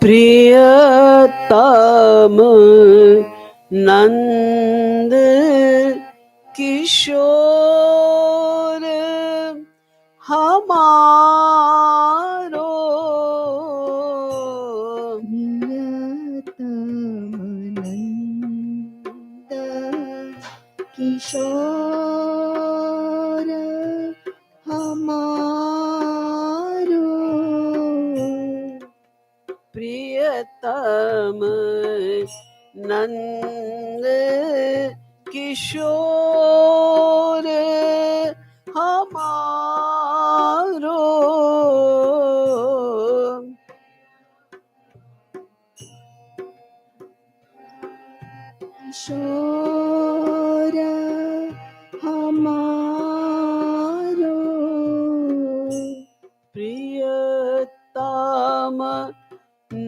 प्रियतम नंद किशोर हमारो, प्रियतम नंद किशोर हमारो, प्रियतम नंद किशोर हमारो, किशोर हमारो, प्रियतम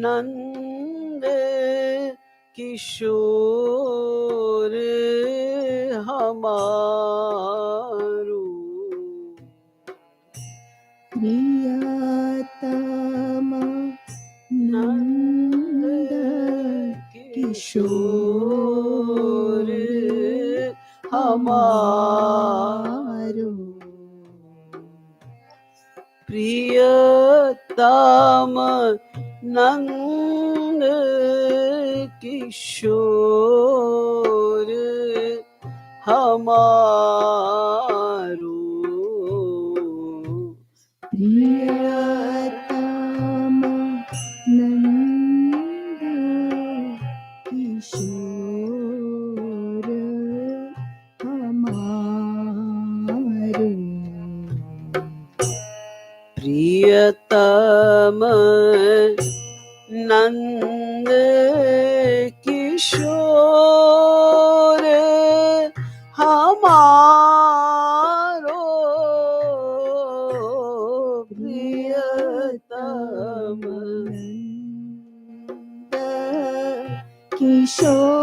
नंद किशोर हमारो, प्रियतम नंद किशोर हमारो, प्रियतम नंद किशोर हमारो, प्रियतम नंद किशोर हमारो, प्रियतम नंद किशोर हमारो, प्रियतम नंद किशोर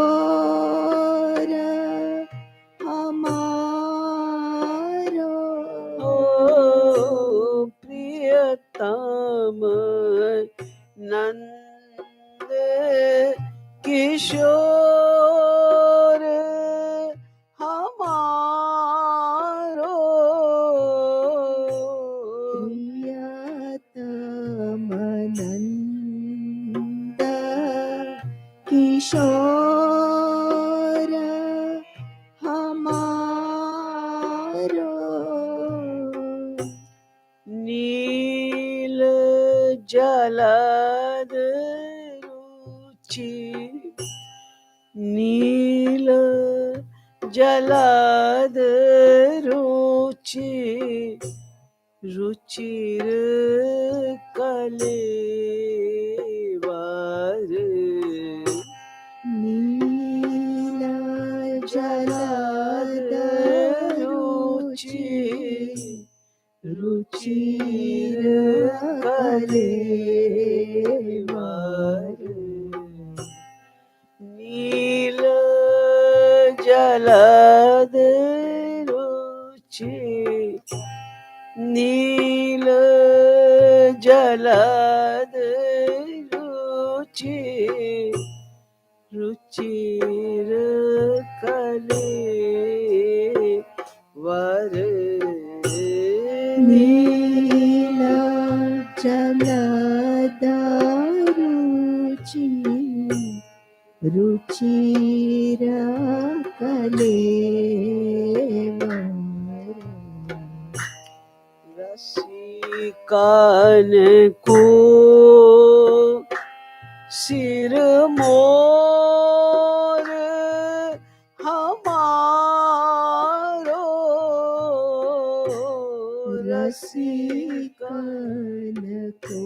हमारो, प्रियतम नंद किशोर हमारो, प्रियतम नंद किशोर हमारो, नील जलद रुचि, नील जलद रुचि, रुचिर कलेवर, नील जलद रुचि, रुचिर कलेवर, नील जलद रुचि, नील जलद रुचि, रुचिर कलेवर, नील जलद रुचि, रुचिर कलेवर, रसिकन को सिर मोर हमारो, रसिकन को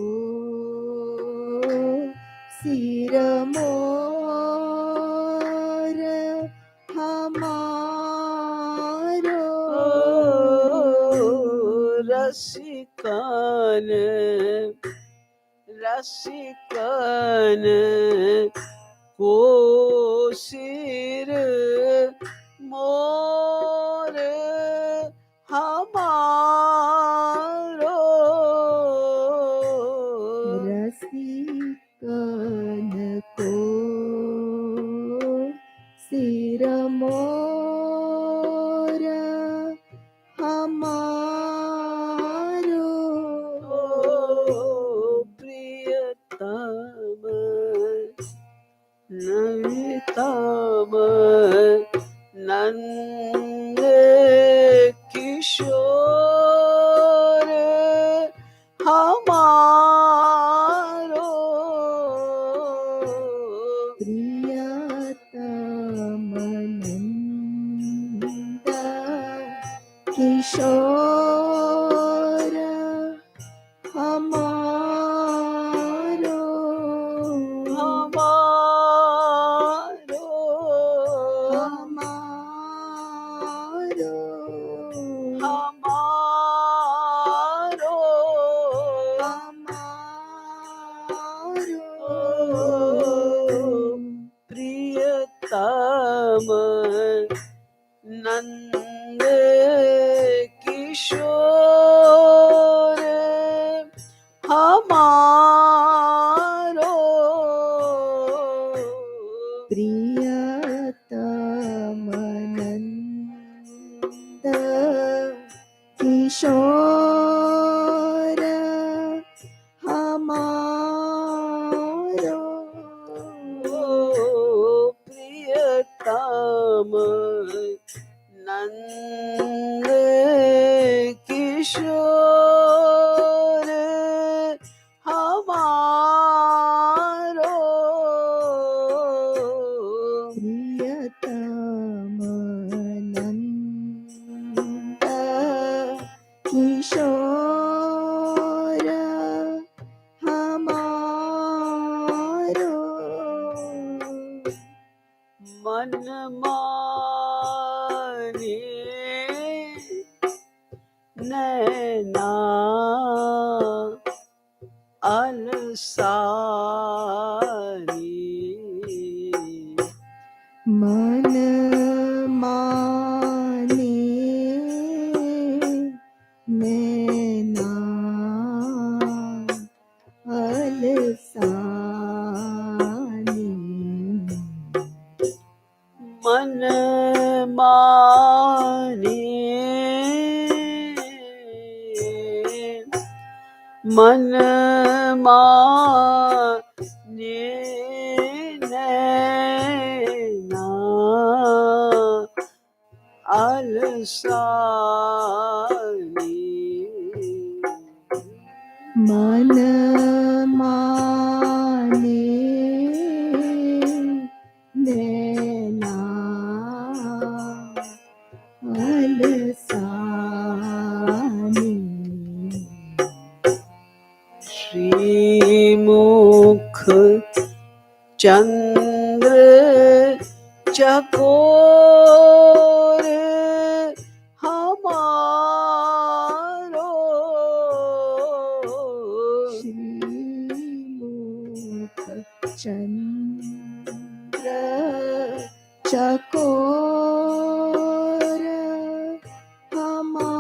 सिर मोर हमारो रसिकन रसिकन को सिर मोर हमारो रसिकन को सिर मोर हमारो प्रियतम नवितम नंद किशोर हमारो प्रियतम नंद किशोर हमारो हमारो हमारो हमारो हमारो प्रियतम नंद किशोर हमारो प्रियतम नंद किशोर हमारो प्रियतम नंद किशोर हमारो प्रियतम नंद किशोर हमारो मन माने नैना अलसारी मन माने नैना अलसानी मन माने मन माने नैना अलसानी मन माने नैना अलसानी श्रीमुख चंद्र चकोर हमारो श्रीमुख चंद्र चकोर हमारो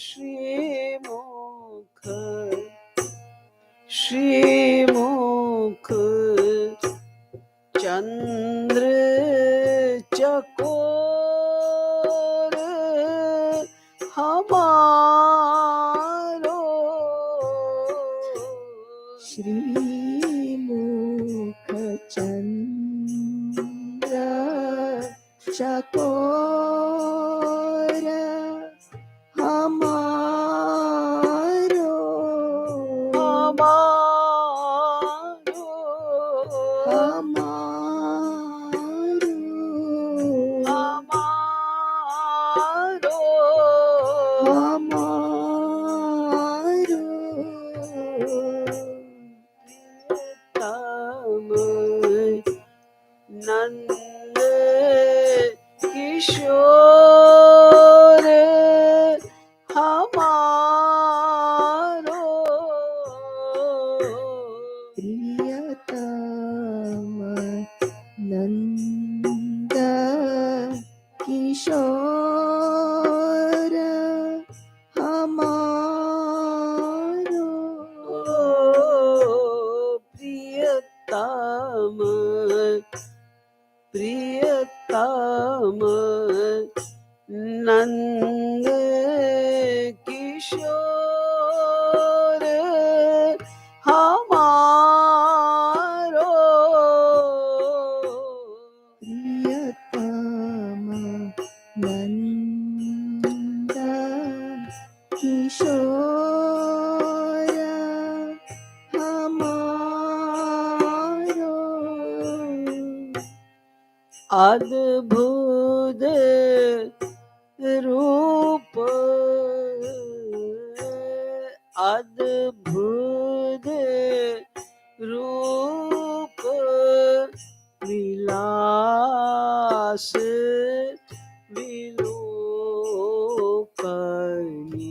श्रीमुख श्रीमुख चंद्र चकोर हमारो श्रीमुख चंद्र चकोर हमारो हमारो नंद किशोर हमारो प्रियतम नंद किशोर हमारो प्रियतम प्रियतम नंद किशोर हमारो प्रियतम नंद किशोर हमारो अद्भुत रूप अद्भुत रूप विलास विलोकनी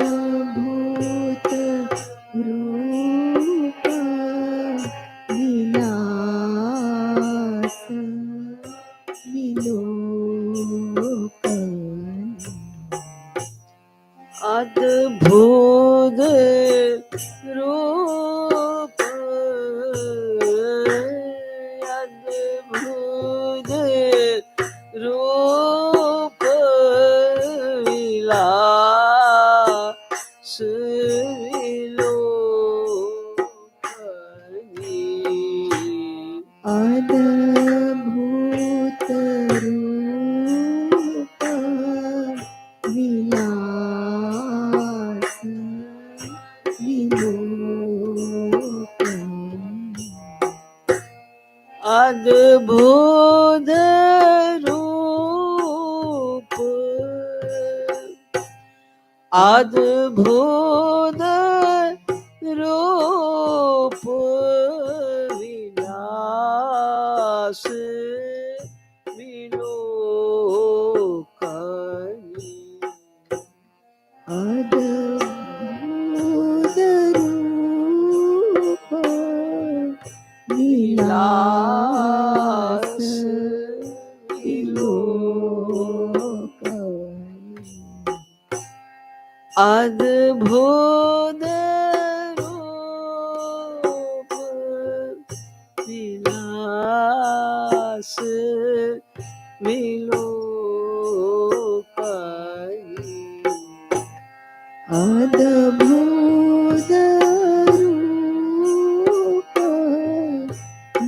अद्भुत रूप विलास विलोकनी अद्भुत रूप अद्भुत रूप विलास विलोकनी अद्भुत रूप विलास विलोकनी अद्भुत रूप अद्भुत रूप विलास विलोकनी अद्भुत रूप विलास विलोकनी अद्भुत रूप विलास विलोकनी अद्भुत रूप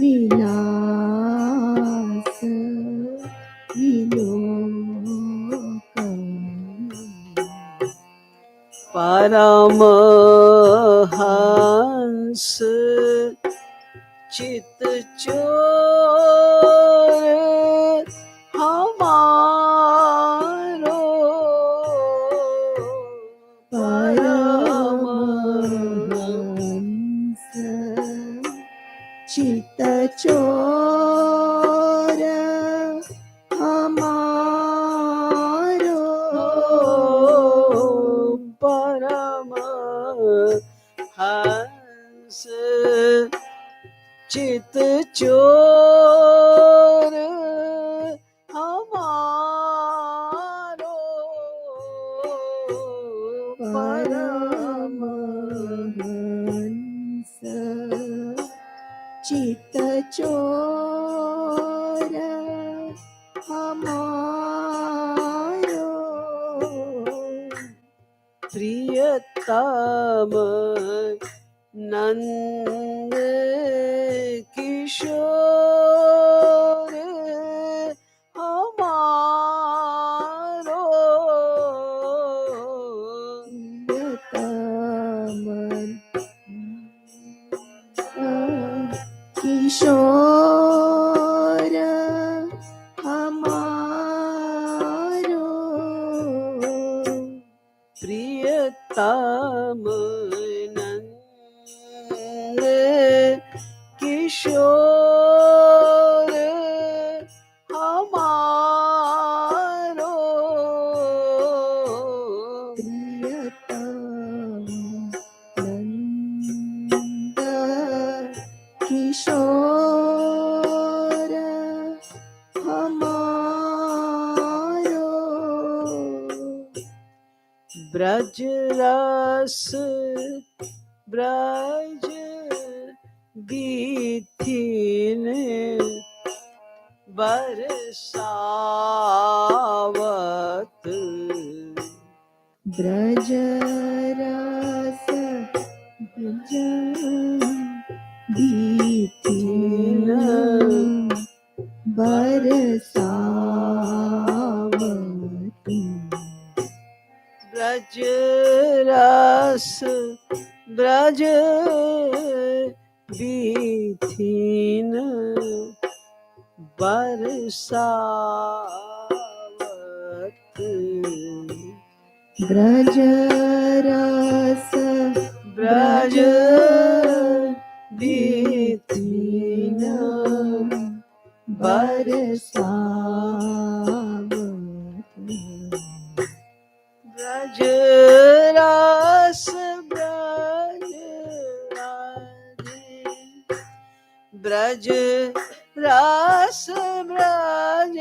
विलास विलोकनी परमहंस चित चोर हमारो परमहंस चित चोर हमारो परमहंस चित चोर हमारो परमहंस चित चोर हमारो प्रियतम नंद किशोर हमारो प्रियतम किशोर हमारो प्रियतम नंद किशोर किशोर हमारो ब्रज रस ब्रज बीथिन बरसावत ब्रज रस ब्रज बीथिन बरसावत ब्रज रस ब्रज बीथिन बरसावत ब्रज रस ब्रज बीथिन बरसावत ब्रज रस ब्रज रस ब्रज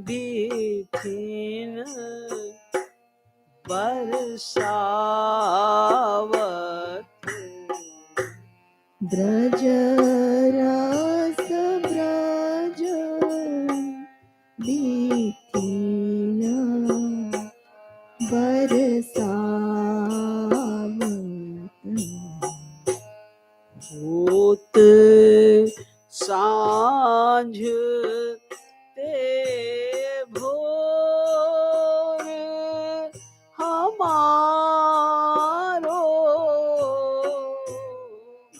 बीथिन बरसावत ब्रज रस ब्रज बीथिन बरसावत होत सांझ ते भोर हमारो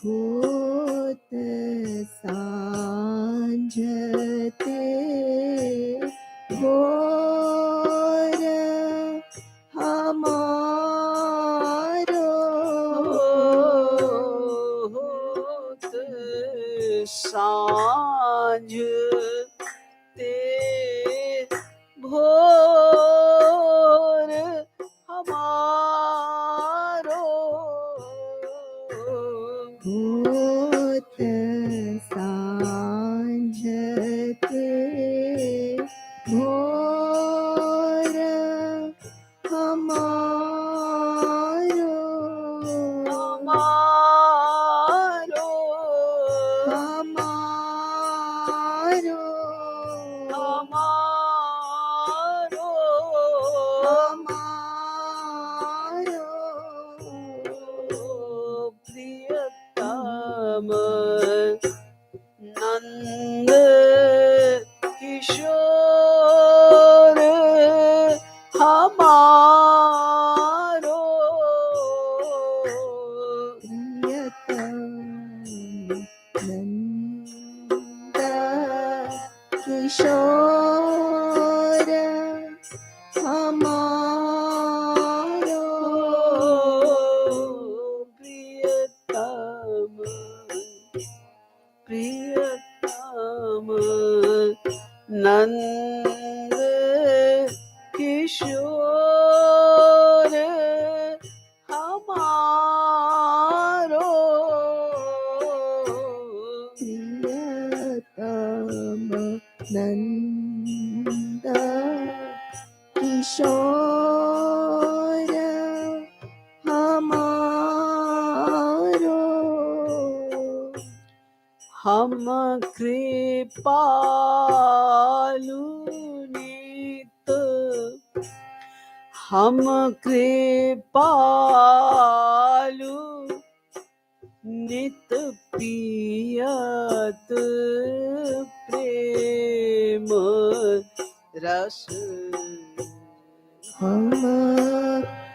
होत सांझ ते भोर हमारो होत सांझ ते भोर हमारो होत सांझ ते भोर हमारो हमारो हमारो हमारो हमारो प्रियतम नंद किशोर हमारो प्रियतम नंद किशोर हमारो प्रियतम प्रियतम नंद किशोर हमारो प्रियतम नंद किशोर हमारो हम कृपालु नित हम कृपालु नित पियत प्रेम रस हम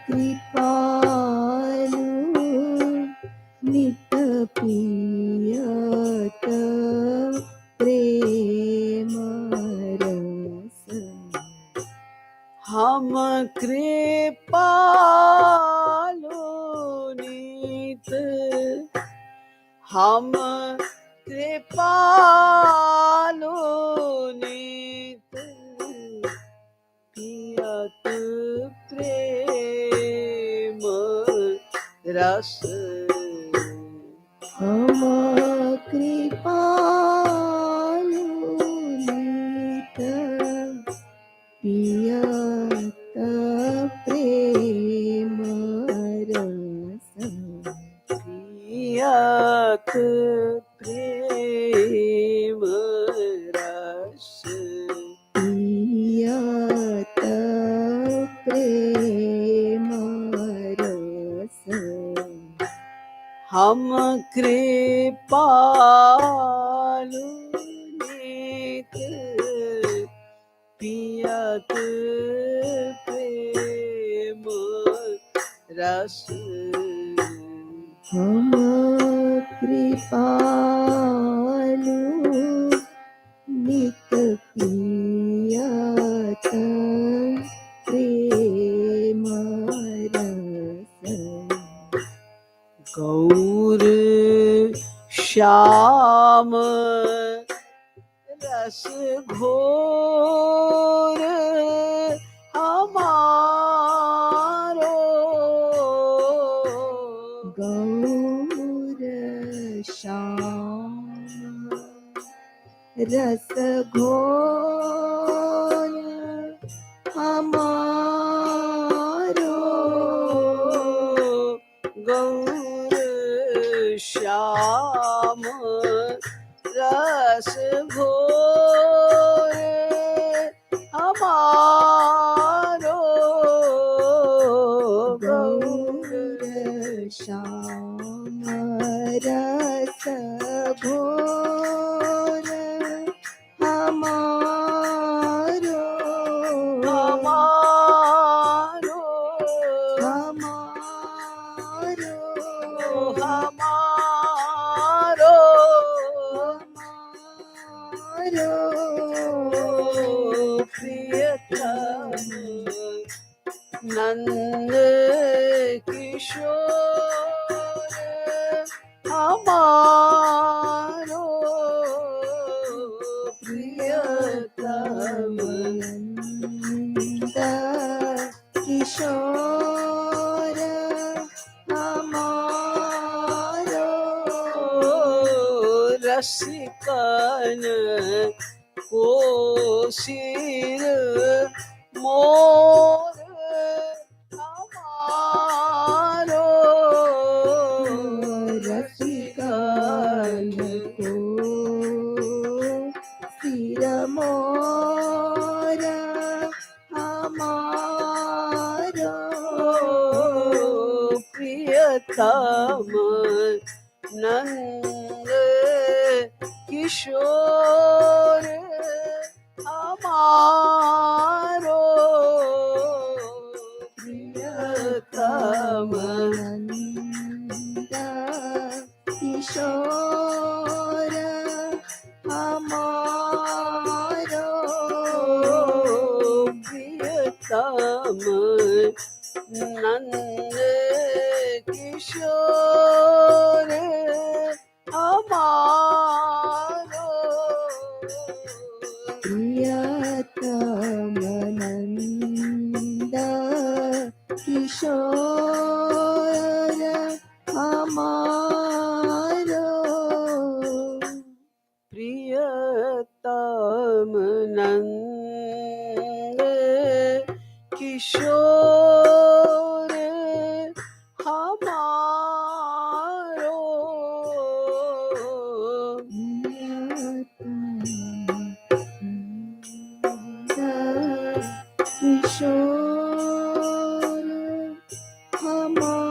कृपालु नित पियत प्रेम रस हम कृपालु नित हम कृपालु नित पियत प्रेम रस हम कृपालुनीत पियत प्रेम रस पियत प्रेम रस पियत प्रेम रस हम कृपालु नीत पियत प्रेम रस हम कृपालु नित पियत प्रेम रस गौर श्याम रस घोर हमारो गौर श्याम रस घोर हमारो गौर श्याम रस घोर हमारो गौर श्याम रस घोर हमारो हमारो हमारो हमारो हमारो प्रियतम नंद किशोर हमारो प्रियतम नंद किशोर हमारो रसिकन को सिर मोर हमारो रसिकन को सिर मोर हमारो प्रियतम नंद किशोर हमारो प्रियतम नंद किशोर हमारो प्रियतम नंद किशोर हमारो प्रियतम नंद किशोर हमारो प्रियतम नंद किशोर हमारो किशोर हमारो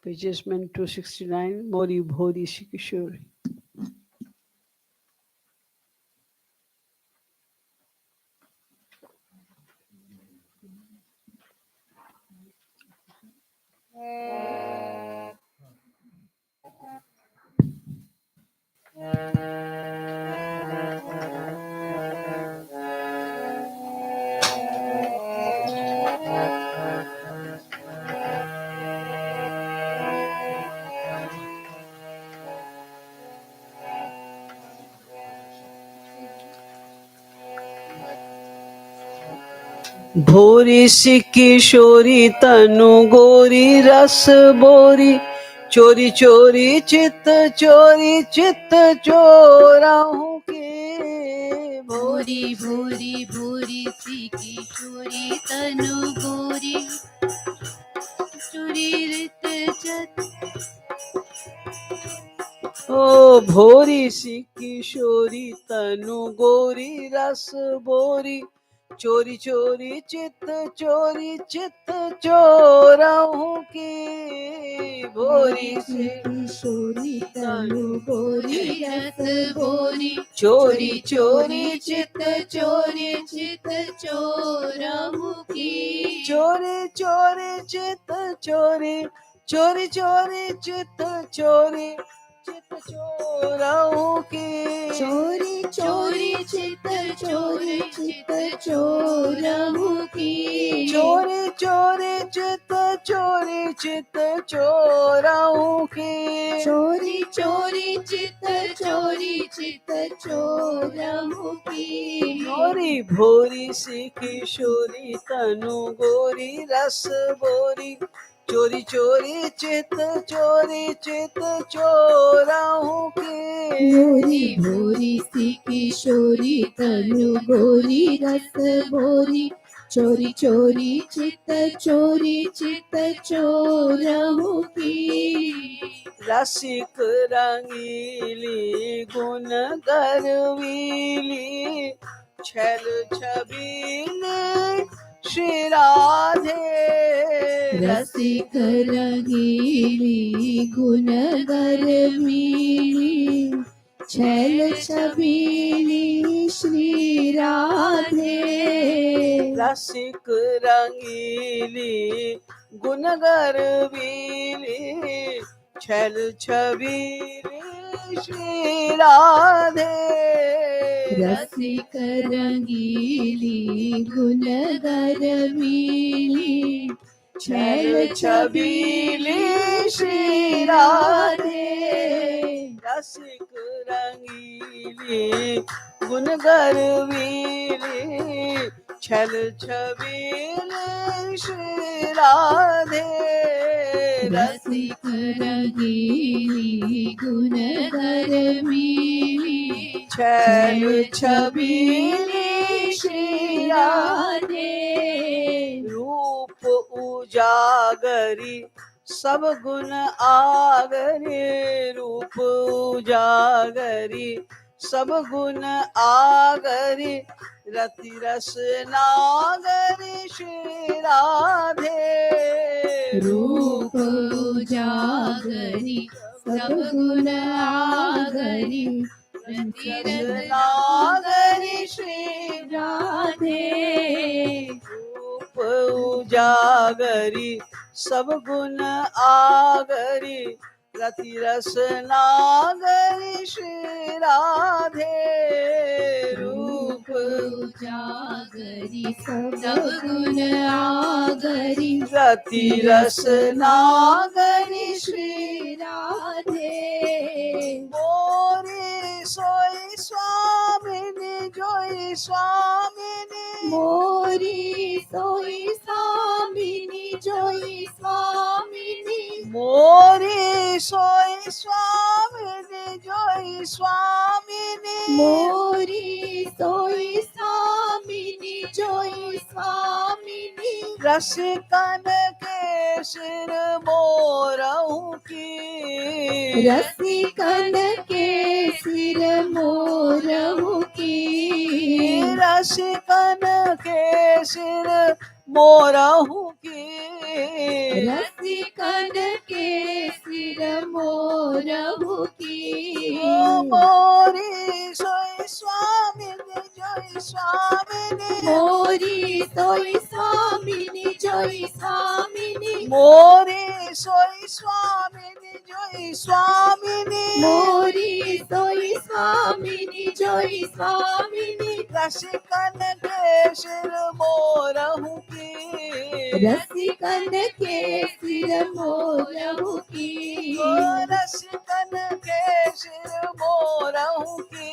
pages 269 Mori Bhori Shikishori. भोरी सी किशोरी तनु गोरी रस बोरी, चोरी चोरी चित चोराहूं के। भोरी भोरी भोरी सी किशोरी तनु गोरी चोरी रित चत। ओ भोरी सी किशोरी तनु गोरी रस बोरी, चोरी चोरी चित चोराहूं की। भोरी सी किशोरी तनु गोरी रस बोरी, चोरी चोरी चित चोराहूं की। चोरी चोरी चित चोरी चित चोराहूं की। चोरी चोरी चित चोराहूं की। चोरी चोरी चित चोराहूं की। चोरी चोरी चित चोराहूं की। गोरी भोरी सी किशोरी तनु गोरी रस बोरी, चोरी चोरी चित चोराहूं की। गोरी भोरी सी किशोरी तनु गोरी रस बोरी, चोरी चोरी चित चोराहूं की। रसिक रंगीली गुण गर्वीली, छल छबीली श्री राधे। रसिक रंगीली गुण गर्वीली, छल छबीली श्री राधे। रसिक रंगीली गुण गर्वीली, छल छबीली श्री राधे। रसिक रंगीली गुण गर्वीली, छल छबीली श्री राधे। रसिक रंगीली गुण गर्वीली, छल छबीली श्री राधे। रसिक रंगीली गुण गर्वीली, छल छबीली श्री राधे। रूप उजागरी सब गुण आगरी, रूप उजागरी सब गुण आगरी, रति रस नागरी श्री राधे। रूप उजागरी सब गुण आगरी, रति रस नागरी श्री राधे। रूप उजागरी सब गुण आगरी, रति रस नागरी श्री राधे। रूप उजागरी सब गुण आगरी, रति रस नागरी श्री राधे। मोरी सोई स्वामिनी जोई स्वामिनी, मोरी सोई स्वामिनी जोई स्वामिनी, मोरी सोई स्वामिनी जोई स्वामिनी, मोरी सोई स्वामिनी जोई स्वामिनी। रसिकन के सिर मोरहूं की, रसिकन के सिर मोरहूं की। रसिकन के सिर मोरहूं की। रसिकन के सिर मोरहूं की। मोरी सोई स्वामिनी जोई स्वामिनी, मोरी सोई स्वामिनी जोई स्वामिनी, मोरी सोई स्वामिनी जोई स्वामिनी, मोरी सोई स्वामिनी जोई स्वामिनी। रसिकन के सिर मोरहूं की। रसिकन के सिर मोरहु की रसिकन के सिर मोरहु की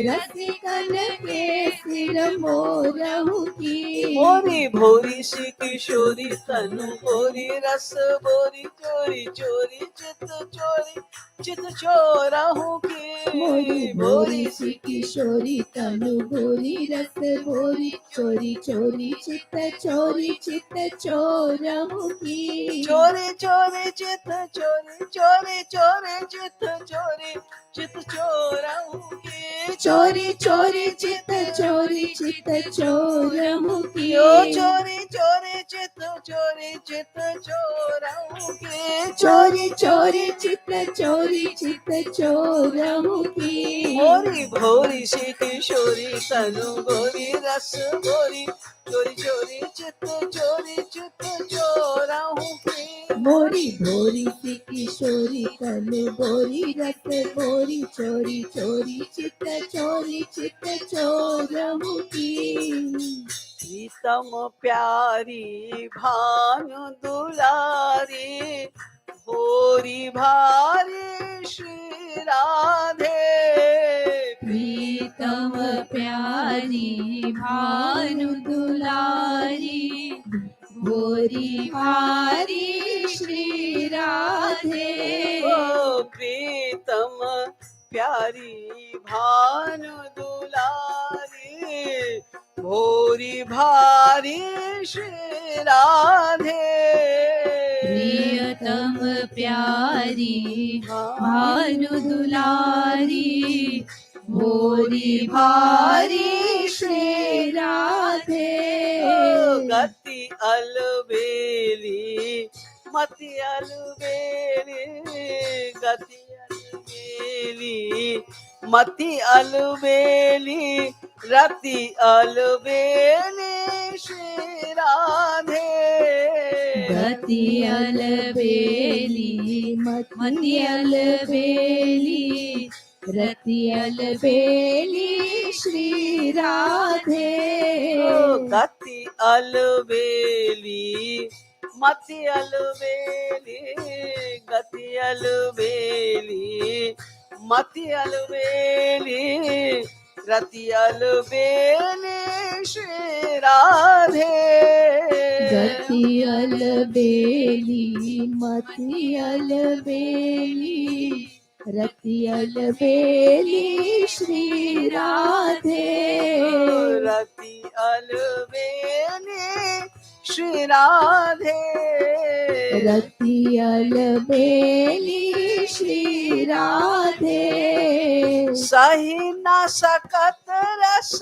रसिकन के सिर मोरहु की भोरी भोरी सी किशोरी तनु भोरी रस भोरी चोरी चोरी चित चोरहु की मोरी भोरी सी किशोरी तनु भोरी रस भोरी चोरी चोरी चित चोरहु की चोरी चोरी चित चोरी चोरी चोरी चित चोरी चित चोरहु की चोरी चोरी चित चोरहु की ओ चोरी चोरी चित चोरहु की चोरी चोरी चित चोरहु की भोरी भोरी सी किशोरी तनु भोरी रस भोरी चोरी चोरी चित चोरहु की मोरी भोरी सी किशोरी तनु भोरी रस भोरी चोरी चोरी चित चोरहु की प्रीतम प्यारी भानु दुलारी भोरी भारी श्री राधे प्रीतम प्यारी भानु दुलारी भोरी भारी श्री राधे ओ प्रीतम प्यारी भानु दुलारी भोरी भारी श्री राधे प्रियतम प्यारी भानु दुलारी भोरी भारी श्री राधे गति अलबेली मति अलबेली गति अलबेली मति अलबेली रति अलबेली श्री राधे गति अलबेली मति अलबेली रति अलबेली श्री राधे गति अलबेली मति अलबेली गति अलबेली मति अलबेली रति अलबेली श्री राधे गति अलबेली मति अलबेली रति अलबेली श्री राधे रति अलबेली श्री राधे रति अलबेली श्री राधे सही न सकत रस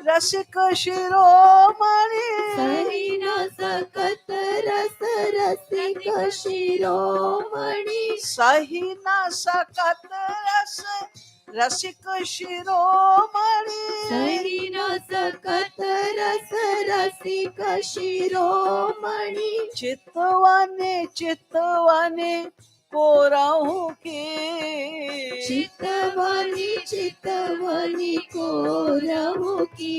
रसिक शिरोमणि सही न सकत रस रसिक शिरोमणि सही न सकत रस रसिक शिरोमणि सही न सकत रस रसिक शिरोमणि चितवने चितवने कोरहु की चितवनी कोरहु की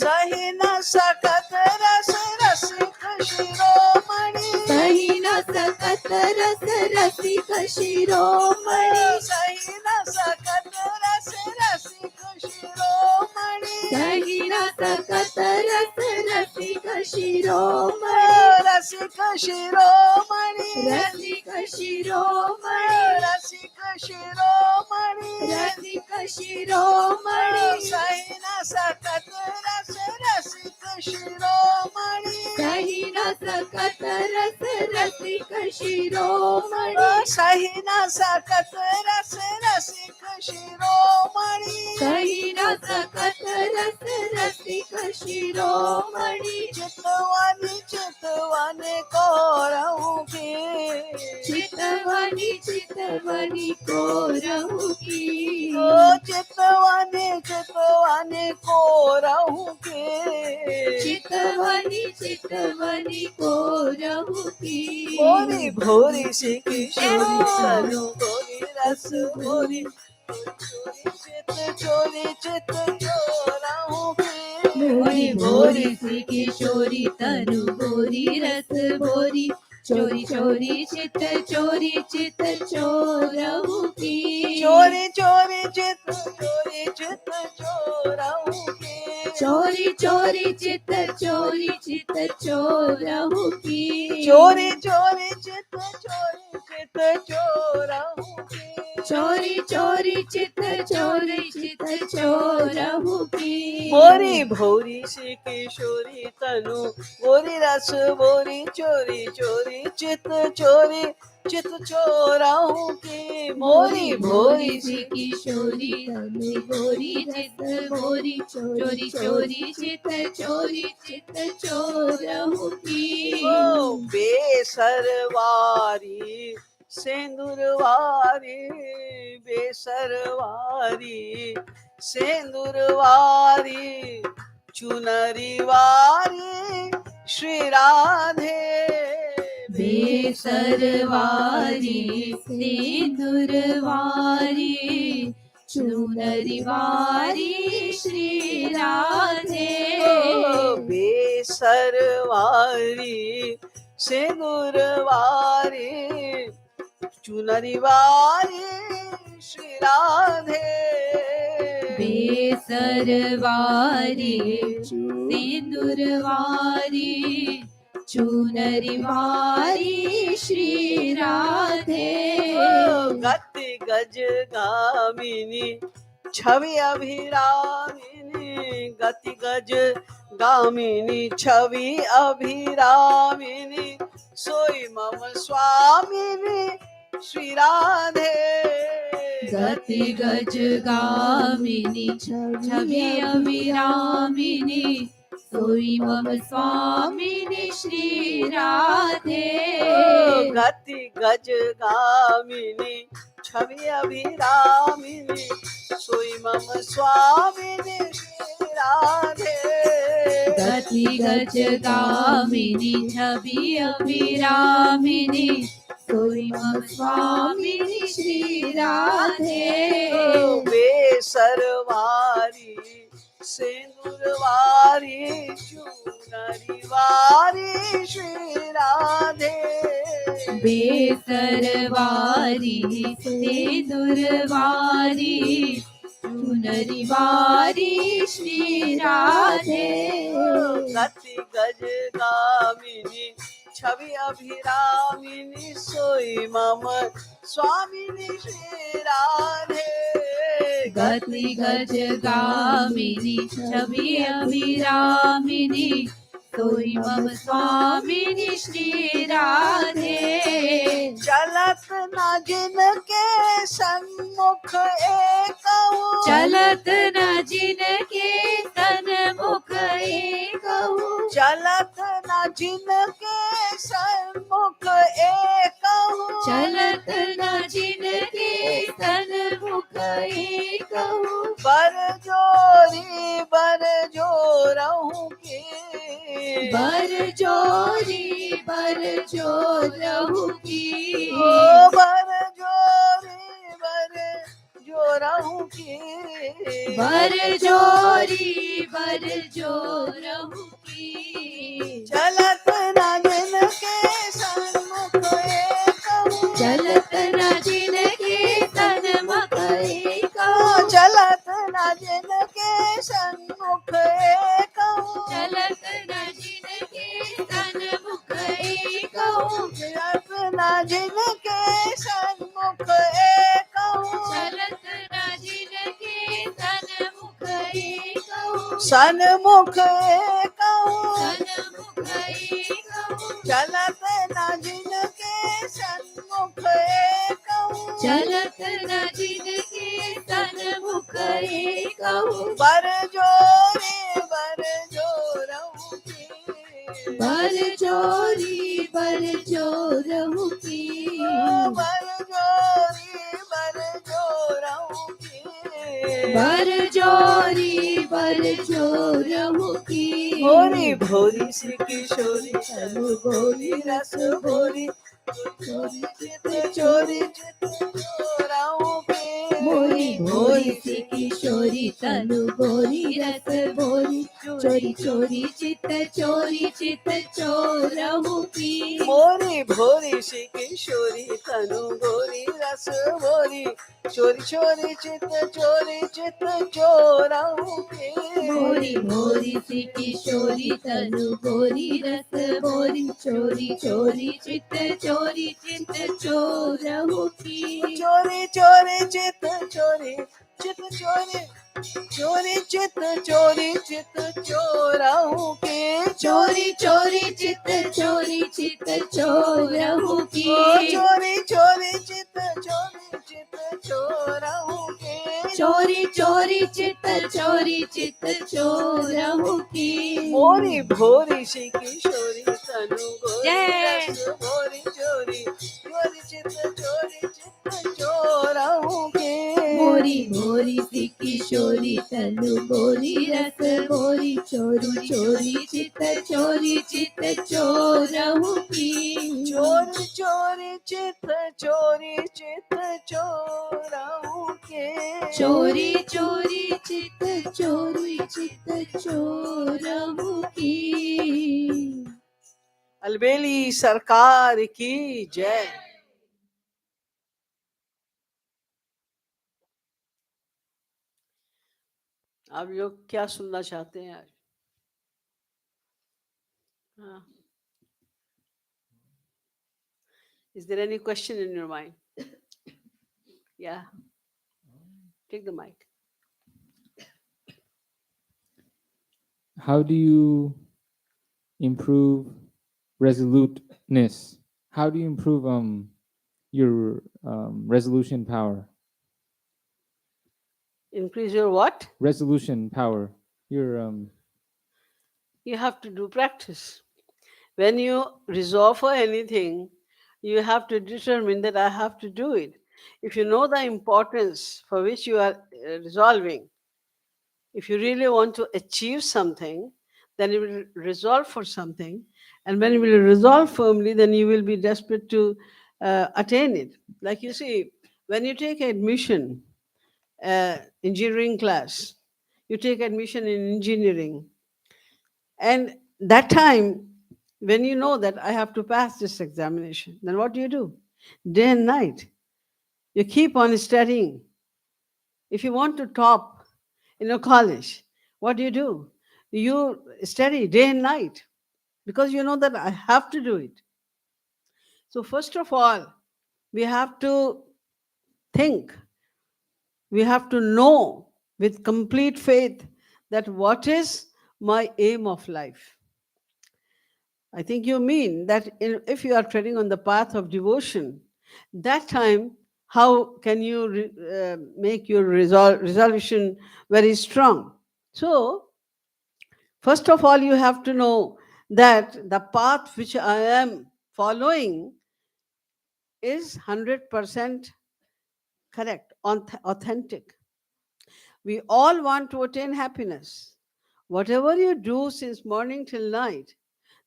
सही न सकत रस रसिक शिरोमणि सही न सकत रस रसिक शिरोमणि सही न सकत रस रसिक शिरोमणि सही न सकत रस रसिक शिरोमणि रसिक शिरोमणि रसिक शिरोमणि रसिक शिरोमणि रसिक शिरोमणि सही न सकत रस रसिक शिरोमणि सही न सकत रस रसिक शिरोमणि सही न सकत रस रसिक शिरोमणि सही न सकत रस रसिक शिरोमणि चितवनी चितवनी कोरहु की चितवनी कोरहु की ओ चितवनी चितवनी कोरहु की चितवनी कोरहु की भोरी भोरी सी किशोरी तनु भोरी रस भोरी चोरी चित चोरहु की मोरी भोरी भोरी सी किशोरी तनु भोरी रस भोरी चोरी चोरी चित चोरहू की चोरी चोरी चित चोरहू की चोरी चोरी चित चोरहू की चोरी चोरी चित चोरहू की चोरी चोरी चित चोरहू की भोरी भोरी सी किशोरी तनु भोरी रस भोरी चोरी चोरी चित चोरहू की मोरी भोरी सी किशोरी तनु भोरी रस भोरी चोरी चोरी चित चोरहू की ओ बेसरवारी सेंदूरवारी बेसरवारी सेंदूरवारी चुनरी वारी श्री राधे बेसरवारी सिंदूरवारी चुनरी वारी श्री राधे बेसरवारी सेंदूरवारी चुनरी वारी श्री राधे बेसरवारी सिंदूरवारी चुनरी वारी श्री राधे गति गज गामिनी छवि अभिरामिनी गति गज गामिनी छवि अभिरामिनी सोई मम स्वामिनी श्री राधे गति गज गामिनी छवि अभिरामिनी सोई मम स्वामिनी श्री राधे गति गज गामिनी छवि अभिरामिनी सोई मम स्वामिनी श्री राधे गति गज गामिनी छवि अभिरामिनी सोई मम स्वामिनी श्री राधे बेसरवारी सेंदूरवारी चुनरी वारी श्री राधे बेसरवारी सिंदूरवारी चुनरी वारी श्री राधे गति गज गामिनी छवि अभिरामिनी सोई मम स्वामिनी श्री राधे गति गज गामिनी छवि अभिरामिनी सोई मम स्वामिनी श्री राधे चलत न जिनके सन्मुख एकहु चलत न जिनके सन्मुख एकहु चलत न जिनके सन्मुख एकहु चलत न जिनके सन्मुख एकहु बर जोरहू की बर जोरहू की ओ बर जोरहू की बर जोरहू की चलत न जिनके सन्मुख एकहु चलत न जिनके सन्मुख एकहु चलत न जिनके सन्मुख एकहु चलत न जिनके सन्मुख एकहु चलत न जिनके सन्मुख एकहु चलत न जिनके सन्मुख एकहु सन्मुख एकहु सन्मुख एकहु चलत न जिनके सन्मुख एकहु चलत न जिनके सन्मुख एकहु बर जोरहू की बर जोरहू की बर जोरहू की बर जोरहू की भोरी भोरी श्री किशोरी तनु भोरी रस भोरी चोरी चित चोरी चित चोराओं के मोरी भोरी सी किशोरी तनु गोरी रस भोरी चोरी चोरी चित चोरहु की मोरी भोरी सी किशोरी तनु गोरी रस भोरी चोरी चोरी चित चोराओं के मोरी भोरी सी किशोरी तनु गोरी रस भोरी चोरी चोरी चित चोरहु की चोरी चोरी चित चोरी चोरी चोरी चित चोराओं के चोरी चोरी चित चोरहु की चोरी चोरी चित चोराओं के चोरी चोरी चित चोरहु की मोरी भोरी सी किशोरी तनु गोरी जय। रस भोरी चोरी चोरी चित चोराओं के मोरी भोरी सी किशोरी तनु गोरी रस भोरी चोरी चोरी चित चोरहु की चोरी चोरी चित चोराओं के चोरी चोरी चित चोरहु की अलबेली सरकार की जय। आप लोग क्या सुनना चाहते हैं आज? हाँ. Is there any question in your mind? Yeah. Take the mic. How do you improve resoluteness? How do you improve your resolution power? Increase your what? Resolution power. Your You have to do practice. When you resolve for anything, you have to determine that I have to do it. If you know the importance for which you are resolving, if you really want to achieve something, then you will resolve for something. And when you will resolve firmly, then you will be desperate to attain it. Like you see, when you take admission, engineering class, you take admission in engineering, and that time, when you know that I have to pass this examination, then what do? Day and night. You keep on studying. If you want to top in your college, what do? You study day and night because you know that I have to do it. So, first of all, we have to think, we have to know with complete faith that what is my aim of life. I think you mean that if you are treading on the path of devotion, that time, how can you make your resolution very strong? So, first of all, you have to know that the path which I am following is 100% correct, authentic. We all want to attain happiness. Whatever you do since morning till night,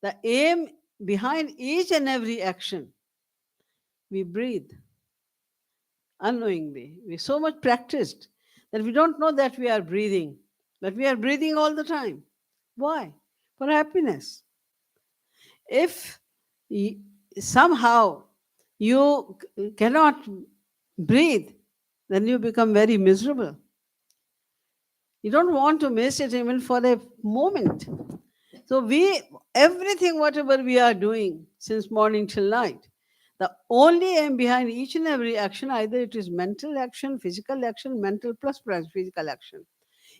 the aim behind each and every action, we breathe unknowingly. We're so much practiced that we don't know that we are breathing, but we are breathing all the time. Why? For happiness. If somehow you cannot breathe, then you become very miserable. You don't want to miss it even for a moment. So everything, whatever we are doing since morning till night, the only aim behind each and every action, either it is mental action, physical action, mental plus physical action.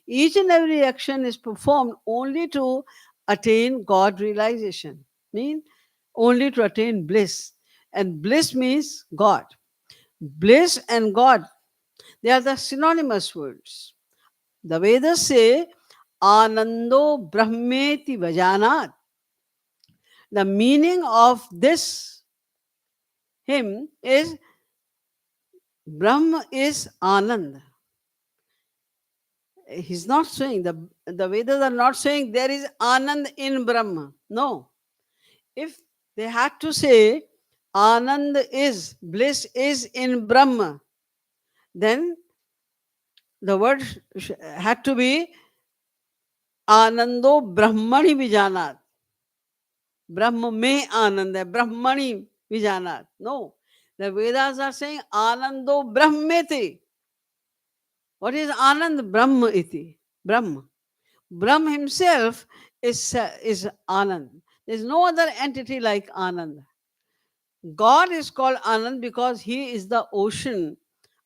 Each and every action is performed only to attain God realization, mean only to attain bliss. And bliss means God. Bliss and God, they are the synonymous words. The Vedas say, Anando Brahmeti Vajanat. The meaning of this hymn is Brahma is Anand. He's not saying, the Vedas are not saying there is Anand in Brahma. No. If they had to say Anand is, bliss is in Brahma, then the word had to be Anando Brahmani Vijanat. Brahma mein Anand hai, Brahmani Vijanat. No. The Vedas are saying Anando Brahmeti. What is Anand? Brahma iti. Brahma. Brahma himself is Anand. There is no other entity like Anand. God is called Anand because he is the ocean,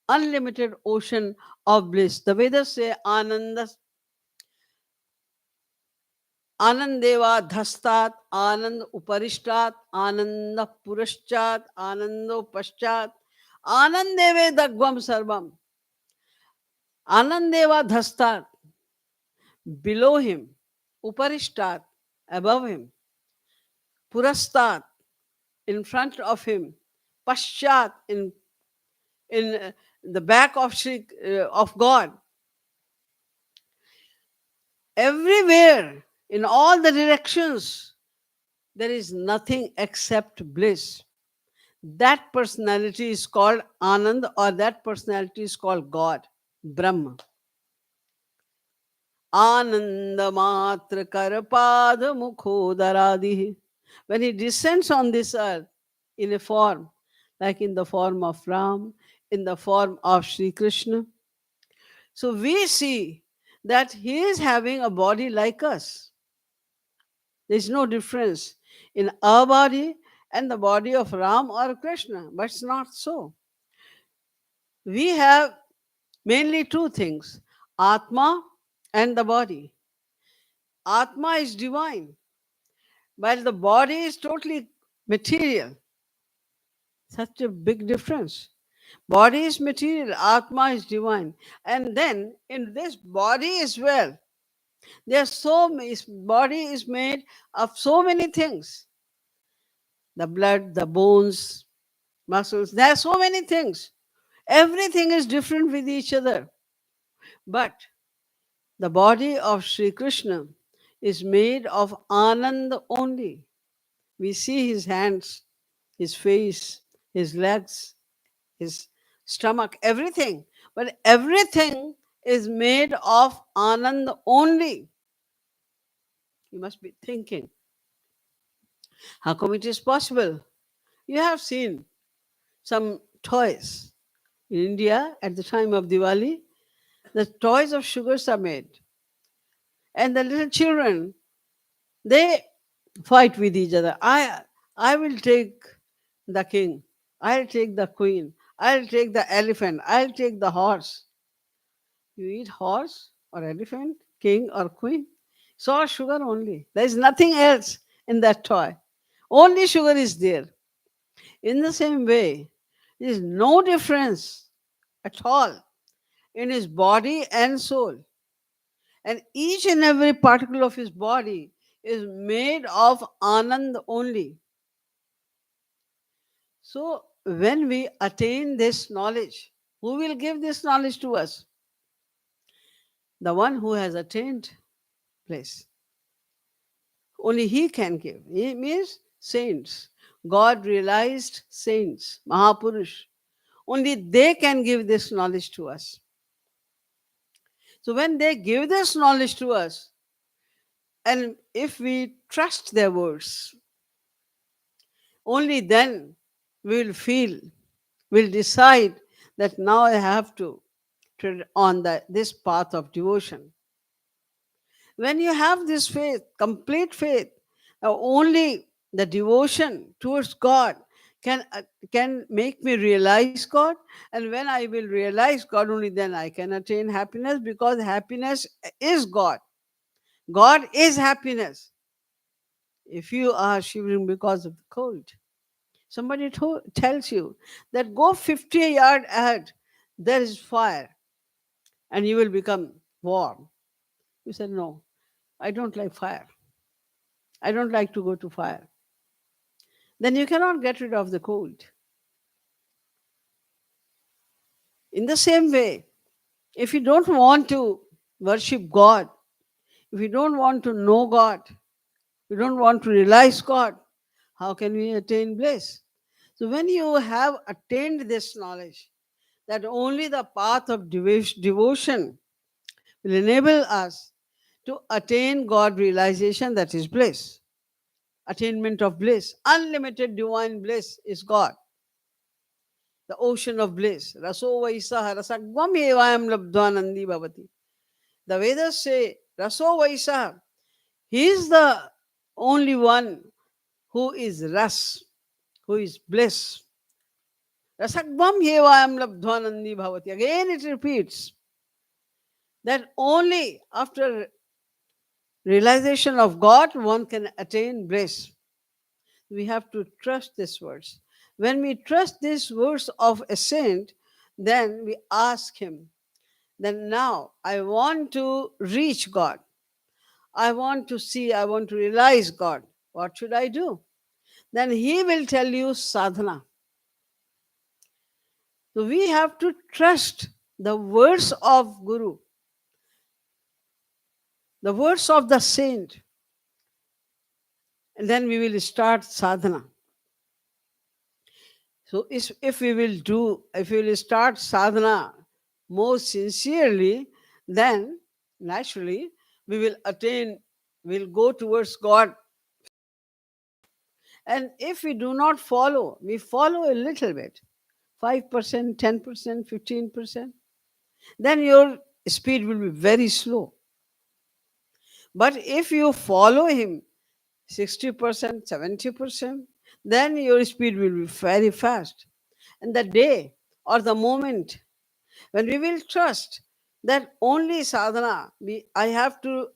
unlimited ocean of bliss. The Vedas say Ananda, Anandeva dhastat, Anand uparishtat, Ananda purashchat, Anando paschat, Anandeve dagvam sarvam. Anandeva dhastat, below him, uparishtat, above him, purastat, in front of him, paschat, in the back of of God, everywhere, in all the directions, there is nothing except bliss. That personality is called Anand, or that personality is called God, Brahma. Ananda matra karpada mukhodaradi. When he descends on this earth in a form, like in the form of Ram, in the form of Sri Krishna, so we see that he is having a body like us. There is no difference in our body and the body of Ram or Krishna, but it's not so. We have mainly two things, Atma and the body. Atma is divine, while the body is totally material. Such a big difference. Body is material, Atma is divine. And then in this body as well, there's so many, body is made of so many things. The blood, the bones, muscles, there are so many things. Everything is different with each other. But the body of Sri Krishna is made of Anand only. We see his hands, his face, his legs, his stomach, everything. But everything is made of Anand only. You must be thinking, how come it is possible? You have seen some toys in India at the time of Diwali. The toys of sugars are made. And the little children, they fight with each other. I will take the king. I'll take the queen. I'll take the elephant. I'll take the horse. You eat horse or elephant, king or queen. It's all sugar only. There is nothing else in that toy. Only sugar is there. In the same way, there is no difference at all in his body and soul. And each and every particle of his body is made of Anand only. So, when we attain this knowledge, who will give this knowledge to us? The one who has attained bliss. Only he can give. He means saints. God realized saints, Mahapurush. Only they can give this knowledge to us. So, when they give this knowledge to us, and if we trust their words, only then we will feel, will decide that now I have to tread on this path of devotion. When you have this faith, complete faith, only the devotion towards God can, can make me realize God. And when I will realize God, only then I can attain happiness, because happiness is God. God is happiness. If you are shivering because of the cold, somebody tells you that go 50 yards ahead, there is fire, and you will become warm. You said, no, I don't like fire. I don't like to go to fire. Then you cannot get rid of the cold. In the same way, if you don't want to worship God, if you don't want to know God, you don't want to realize God, how can we attain bliss? So when you have attained this knowledge, that only the path of devotion will enable us to attain God realization, that is bliss, attainment of bliss. Unlimited divine bliss is God, the ocean of bliss. Raso Vaisaha Rasagvam Evayam Labdhanandi Bhavati. The Vedas say, Raso Vaisaha, he is the only one who is ras, who is bliss. Rasagvam Evayam Labdhanandi Bhavati. Again it repeats that only after realization of God one can attain bliss. We have to trust these words. When we trust these words of a saint, then we ask him, then now I want to reach God. I want to see, I want to realize God. What should I do? Then he will tell you sadhana. So we have to trust the words of Guru, the words of the saint, and then we will start sadhana. So if we will start sadhana more sincerely, then naturally we will attain, we'll go towards God. And if we do not follow, we follow a little bit, 5%, 10%, 15%, then your speed will be very slow. But if you follow him 60%, 70%, then your speed will be very fast. And the day or the moment when we will trust that only sadhana, I have to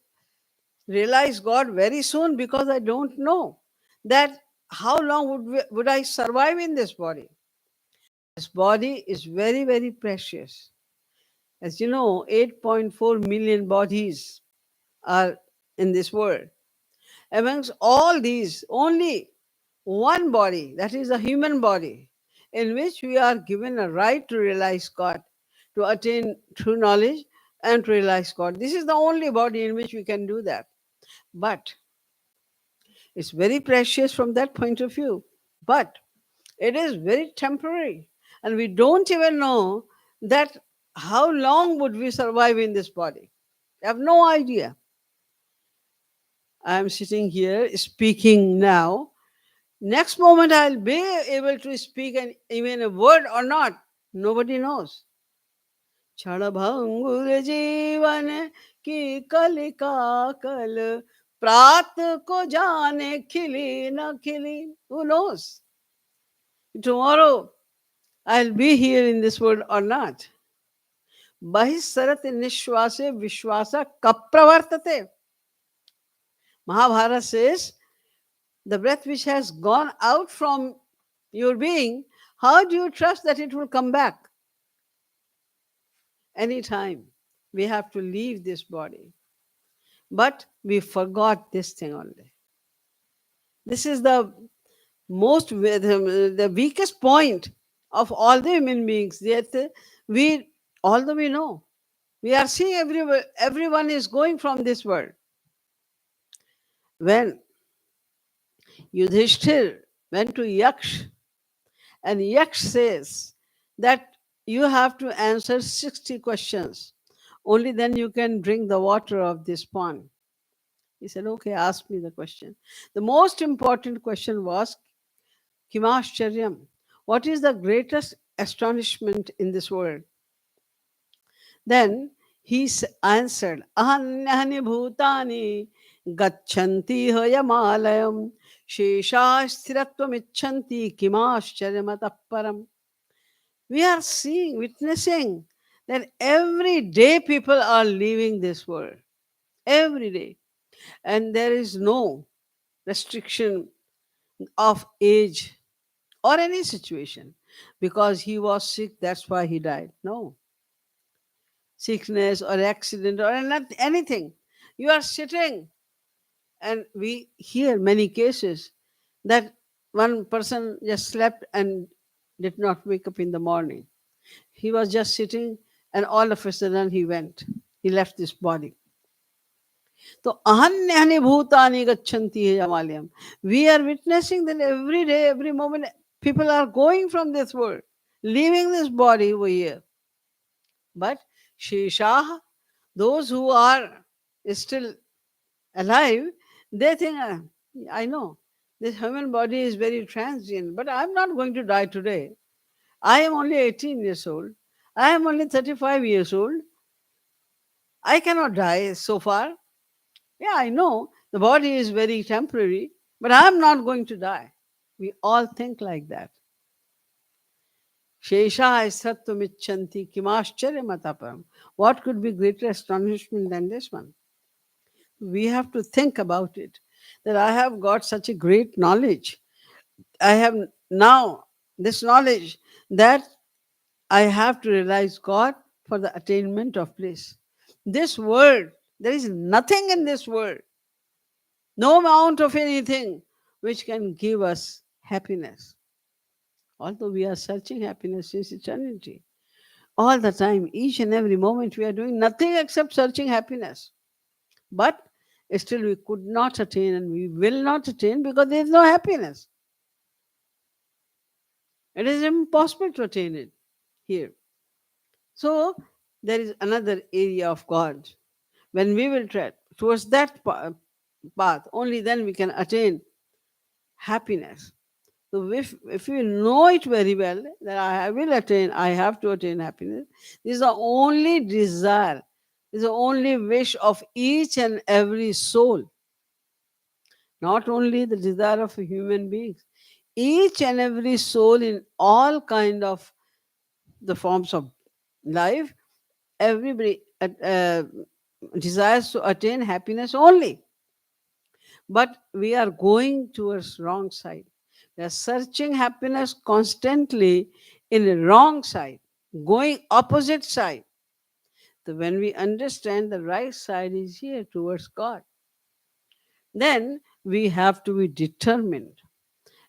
realize God very soon, because I don't know that how long would I survive in this body. This body is very, very precious. As you know, 8.4 million bodies are in this world. Amongst all these, only one body, that is a human body, in which we are given a right to realize God, to attain true knowledge and to realize God. This is the only body in which we can do that. But it's very precious from that point of view. But it is very temporary. And we don't even know that how long would we survive in this body. I have no idea. I am sitting here speaking now. Next moment I'll be able to speak even a word or not. Nobody knows. क्षणभंगुर जीवन की कलिका कल प्रात को जाने खिली न खिली. Who knows? Tomorrow I'll be here in this world or not. बहिस्सरत निश्वासे विश्वास कब प्रवर्तते. Mahabharata says, the breath which has gone out from your being, how do you trust that it will come back? Anytime. We have to leave this body. But we forgot this thing only. This is the the weakest point of all the human beings. That although we know, we are seeing everyone is going from this world. When Yudhishthir went to Yaksh, and Yaksh says that you have to answer 60 questions. Only then you can drink the water of this pond. He said, okay, ask me the question. The most important question was, Kimascharyam, what is the greatest astonishment in this world? Then he answered, Ahanyani bhutani gacchanti hayamalayam sheshasthirattvam icchanti kimascharyamatah param. We are seeing, witnessing that every day people are leaving this world. Every day. And there is no restriction of age or any situation. Because he was sick, that's why he died. No. Sickness or accident or anything. You are sitting, and we hear many cases that one person just slept and did not wake up in the morning. He was just sitting, and all of a sudden he went. He left this body. So ahanyani bhutani gacchanti yamalayam. We are witnessing that every day, every moment, People are going from this world, leaving this body over here. But Sheshah, those who are still alive, they think, I know this human body is very transient, but I'm not going to die today. I am only 18 years old. I am only 35 years old. I cannot die so far. Yeah, I know the body is very temporary, but I'm not going to die. We all think like that. Shesha sattvamichanti kimascharya matapam. What could be greater astonishment than this one? We have to think about it. That I have got such a great knowledge. I have now this knowledge that I have to realize God for the attainment of bliss. This world, there is nothing in this world, no amount of anything which can give us happiness. Although we are searching happiness since eternity, all the time, each and every moment, we are doing nothing except searching happiness. But still, we could not attain and we will not attain because there is no happiness. It is impossible to attain it here. So, there is another area of God. When we will tread towards that path, only then we can attain happiness. So if you know it very well that I have to attain happiness, this is the only desire, this is the only wish of each and every soul, not only the desire of human beings. Each and every soul in all kind of the forms of life, everybody desires to attain happiness only. But we are going towards wrong side. We are searching happiness constantly in a wrong side, going opposite side. So when we understand the right side is here towards God, then we have to be determined.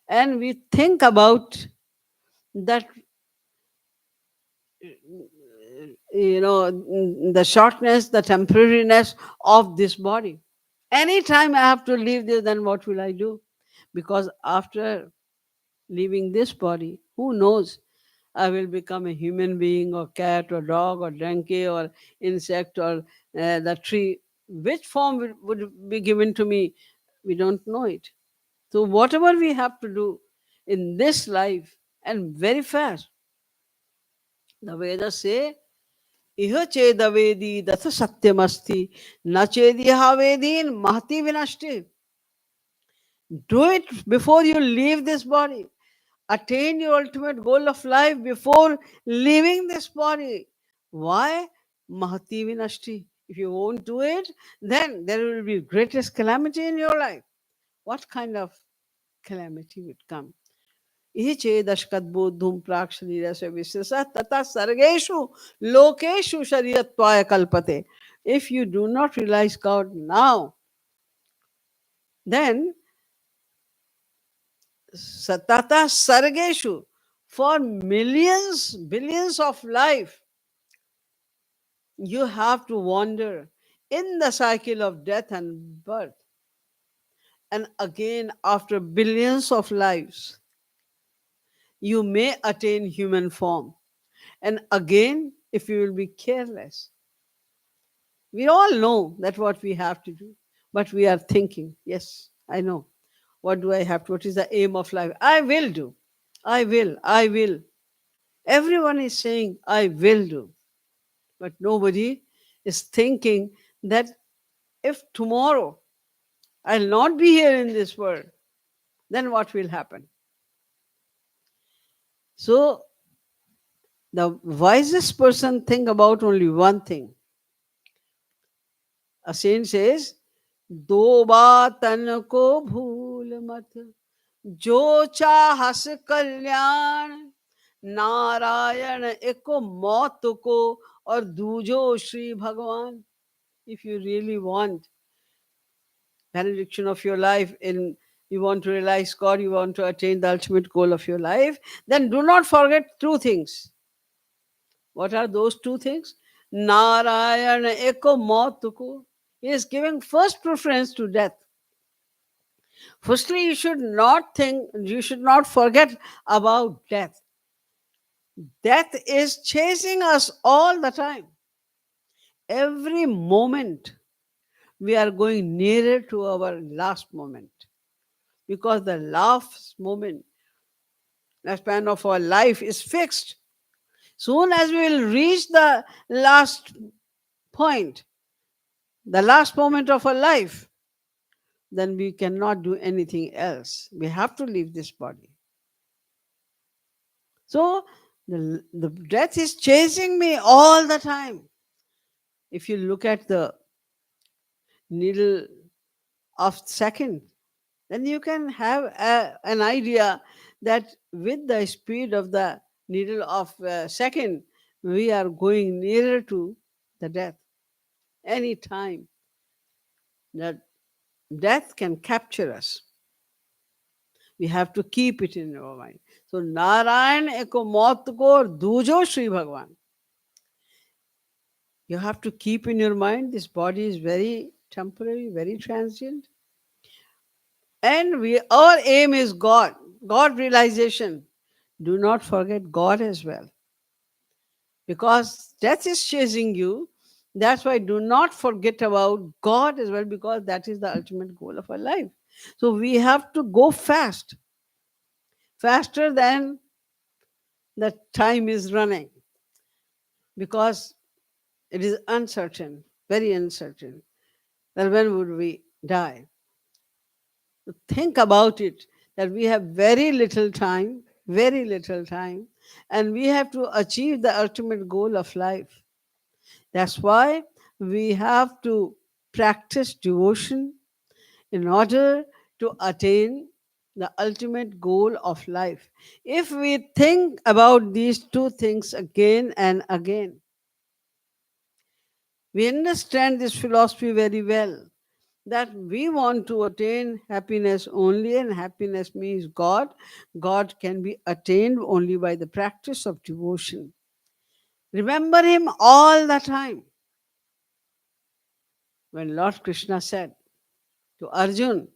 And we think about that, the shortness, the temporariness of this body. Anytime I have to leave this, then what will I do? Because after leaving this body, who knows? I will become a human being, or cat, or dog, or donkey, or insect, or the tree. Which form would be given to me? We don't know it. So, whatever we have to do in this life, and very fast, the Vedas say, Iha chedavedi datha satyamasti, na chedihavedin mahati vinashti. Do it before you leave this body. Attain your ultimate goal of life before leaving this body. Why? Mahati vinashti. If you won't do it, then there will be greatest calamity in your life. What kind of calamity would come? इहि चेदशकद्बोद्धुम प्राक शरीरस्य विशेषः तथा सर्गेषु लोकेषु शरीरत्वाय कल्पते. If you do not realize God now, then Satata Sargeshu, for millions, billions of life, you have to wander in the cycle of death and birth. And again, after billions of lives, you may attain human form. And again, if you will be careless, we all know that what we have to do, but we are thinking, yes, I know. What do I have to? What is the aim of life? I will do. I will. Everyone is saying, I will do. But nobody is thinking that if tomorrow I'll not be here in this world, then what will happen? So the wisest person think about only one thing. A saint says, दो बातन को भूल मत जो चाहस कल्याण नारायण एको मौत को और दूजो श्री भगवान. If you really want benediction of your life, in you want to realize God, you want to attain the ultimate goal of your life, then do not forget two things. What are those two things? Narayana eko mautuko. He is giving first preference to death. Firstly, you should not forget about death. Death is chasing us all the time. Every moment we are going nearer to our last moment, because the last moment, the span of our life is fixed. Soon as we will reach the last point, the last moment of our life, then we cannot do anything else. We have to leave this body. So the death is chasing me all the time. If you look at the needle of second, then you can have an idea that with the speed of the needle of second, we are going nearer to the death. Any time that death can capture us, we have to keep it in our mind. So Narayan eko maut ko dujo Shri Bhagwan. You have to keep in your mind this body is very temporary, very transient, and our aim is God realization. Do not forget God as well, because death is chasing you. That's why do not forget about God as well, because that is the ultimate goal of our life. So we have to go fast, faster than the time is running, because it is uncertain, very uncertain, that when would we die. Think about it, that we have very little time, and we have to achieve the ultimate goal of life. That's why we have to practice devotion in order to attain the ultimate goal of life. If we think about these two things again and again, we understand this philosophy very well, that we want to attain happiness only, and happiness means God. God can be attained only by the practice of devotion. Remember Him all the time. When Lord Krishna said to Arjun,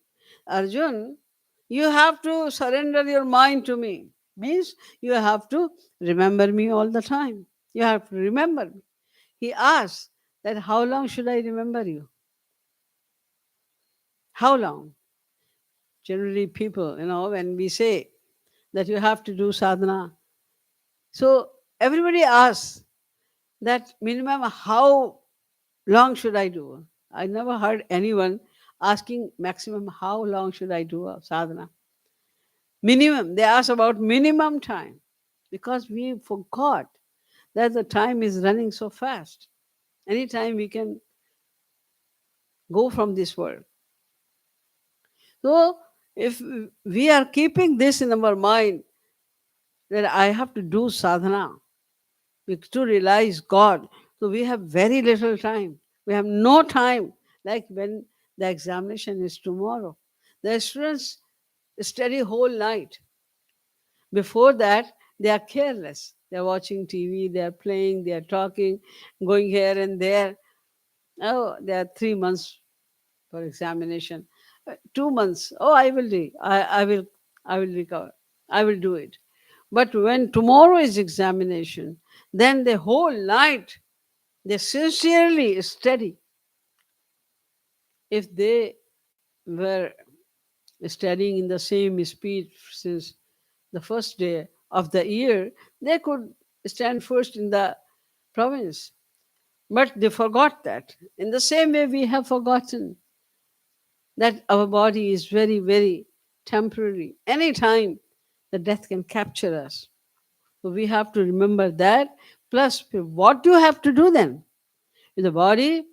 Arjun, you have to surrender your mind to me. Means you have to remember me all the time. You have to remember me. He asked that how long should I remember you? How long? Generally, people, when we say that you have to do sadhana, so everybody asks that minimum how long should I do? I never heard anyone asking maximum how long should I do a sadhana. Minimum, they ask about minimum time, because we forgot that the time is running so fast. Anytime we can go from this world. So if we are keeping this in our mind, that I have to do sadhana to realize God, so we have very little time. We have no time, like when the examination is tomorrow. The students study whole night. Before that, they are careless. They are watching TV, they are playing, they are talking, going here and there. Oh, there are 3 months for examination. 2 months. Oh, I will do. I will recover. I will do it. But when tomorrow is examination, then the whole night they sincerely study. If they were studying in the same speed since the first day of the year, they could stand first in the province. But they forgot that. In the same way, we have forgotten that our body is very, very temporary. Anytime the death can capture us. So we have to remember that. Plus, what do you have to do then? If the body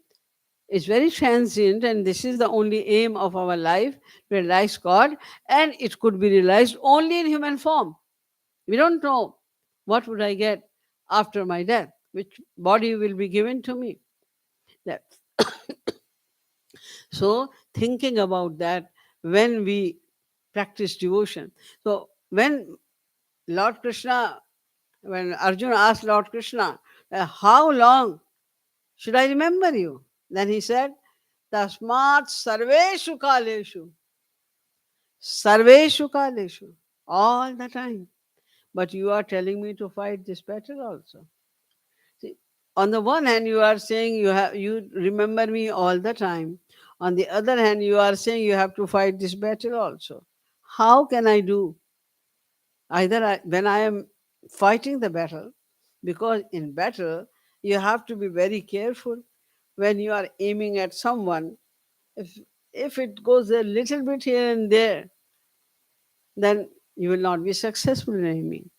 is very transient, and this is the only aim of our life, to realize God, and it could be realized only in human form. We don't know what would I get after my death, which body will be given to me. That so thinking about that when we practice devotion. So Lord Krishna, when Arjuna asked Lord Krishna, how long should I remember you? Then he said, Tasmat sarveshu kaleshu. Sarveshu Kaleshu, all the time. But you are telling me to fight this battle also. See, on the one hand, you are saying you remember me all the time. On the other hand, you are saying you have to fight this battle also. How can I do? When I am fighting the battle, because in battle you have to be very careful when you are aiming at someone. If if it goes a little bit here and there, then you will not be successful in aiming.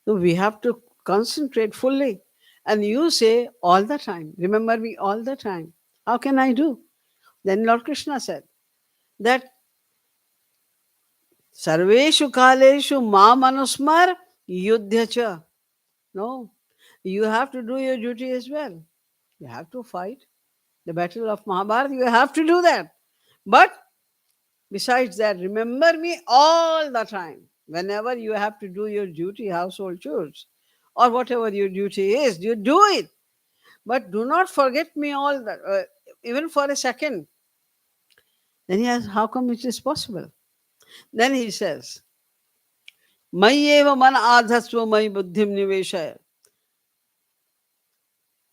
So we have to concentrate fully. And you say all the time, remember me all the time. How can I do? Then Lord Krishna said that Sarveshu Kaleshu Ma Manusmar Yudhya Cha. No, you have to do your duty as well. You have to fight the battle of Mahabharata. You have to do that. But besides that, remember me all the time. Whenever you have to do your duty, household chores, or whatever your duty is, you do it. But do not forget me even for a second. Then he asks, how come it is possible? Then he says, Mayyeva man adhasva may buddhim niveshaya.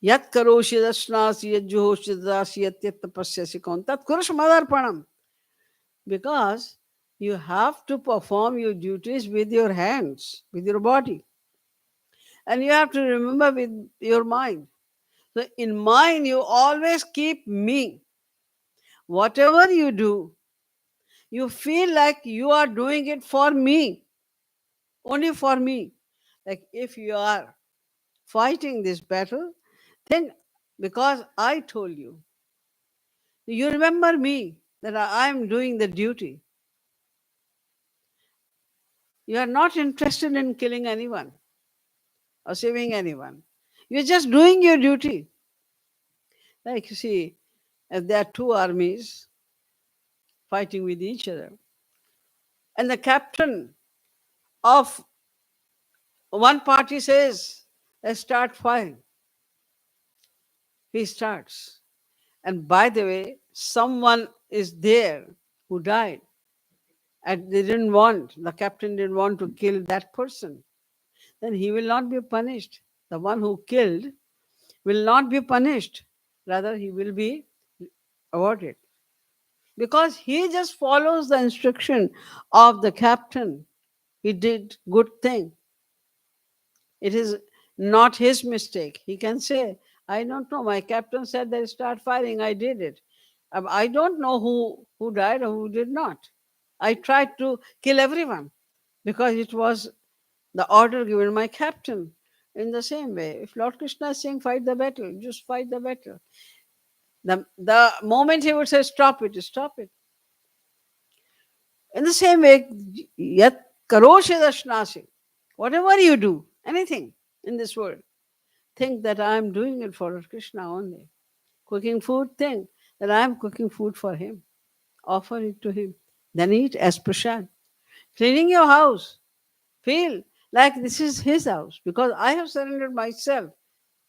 Yat karoshi dashnasi yat juhoshi dasi yat yat tapasyasi kon tat kurush madarpanam. Because you have to perform your duties with your hands, with your body. And you have to remember with your mind. So in mind, you always keep me. Whatever you do, you feel like you are doing it for me, only for me. Like if you are fighting this battle, then because I told you, you remember me that I am doing the duty. You are not interested in killing anyone or saving anyone. You're just doing your duty. Like you see, if there are two armies fighting with each other, and the captain of one party says, let's start firing. He starts. And by the way, someone is there who died. And the captain didn't want to kill that person. Then he will not be punished. The one who killed will not be punished. Rather, he will be awarded. Because he just follows the instruction of the captain. He did good thing. It is not his mistake. He can say, I don't know. My captain said they start firing. I did it. I don't know who died or who did not. I tried to kill everyone because it was the order given by my captain. In the same way, if Lord Krishna is saying fight the battle, just fight the battle. The moment he would say stop it, stop it. In the same way, yat karoshe dashnasi, whatever you do, anything in this world, think that I am doing it for Krishna only. Cooking food, think that I am cooking food for him. Offer it to him. Then eat as prasad. Cleaning your house, feel like this is his house because I have surrendered myself.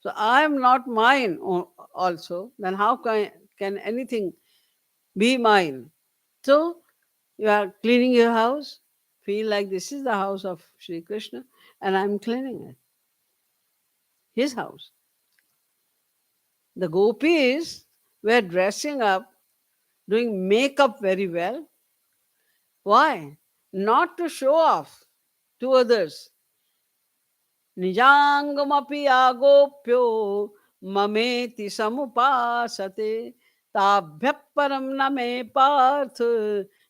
So I am not mine also. Then how can anything be mine? So you are cleaning your house, feel like this is the house of Sri Krishna and I am cleaning it. His house. The gopis were dressing up, doing makeup very well. Why? Not to show off to others. Nijangamapi agopyo mameti samupasate tabhyaparam name parth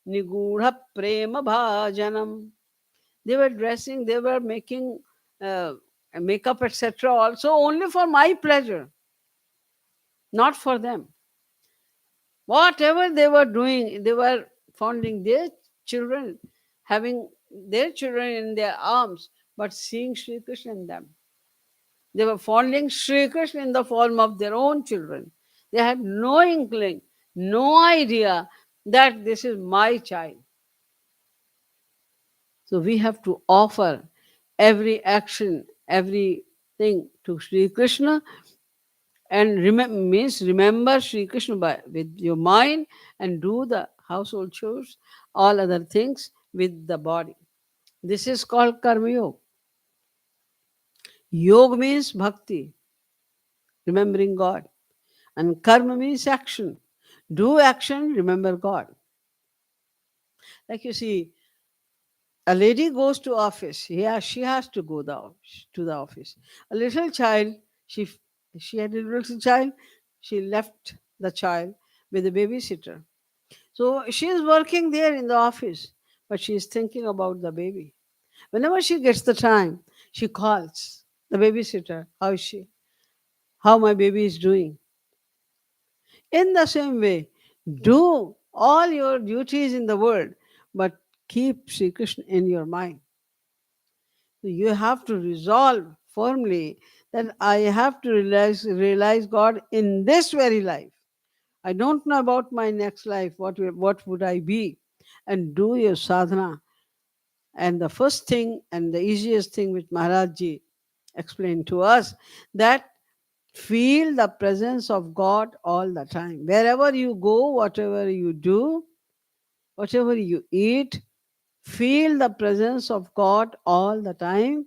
nigudha prema bhajanam. They were dressing, they were making makeup, etc. also only for my pleasure, not for them. Whatever they were doing, they were fondling their children, having their children in their arms, but seeing Sri Krishna in them. They were fondling Sri Krishna in the form of their own children. They had no inkling, no idea that this is my child. So we have to offer every action, everything to Sri Krishna and remember Sri Krishna with your mind and do the household chores, all other things with the body. This is called Karma Yoga. Yoga means bhakti, remembering God, and karma means action. Do action, remember God. Like you see, a lady goes to office. Yeah, she has to go to the office. A little child, she she had a little child. She left the child with a babysitter. So she is working there in the office, but she is thinking about the baby. Whenever she gets the time, she calls the babysitter. How is she? How my baby is doing? In the same way, do all your duties in the world, but keep Sri Krishna in your mind. You have to resolve firmly that I have to realize God in this very life. I don't know about my next life, what would I be? And do your sadhana. And the first thing and the easiest thing which Maharaj Ji explained to us, that feel the presence of God all the time. Wherever you go, whatever you do, whatever you eat, feel the presence of God all the time.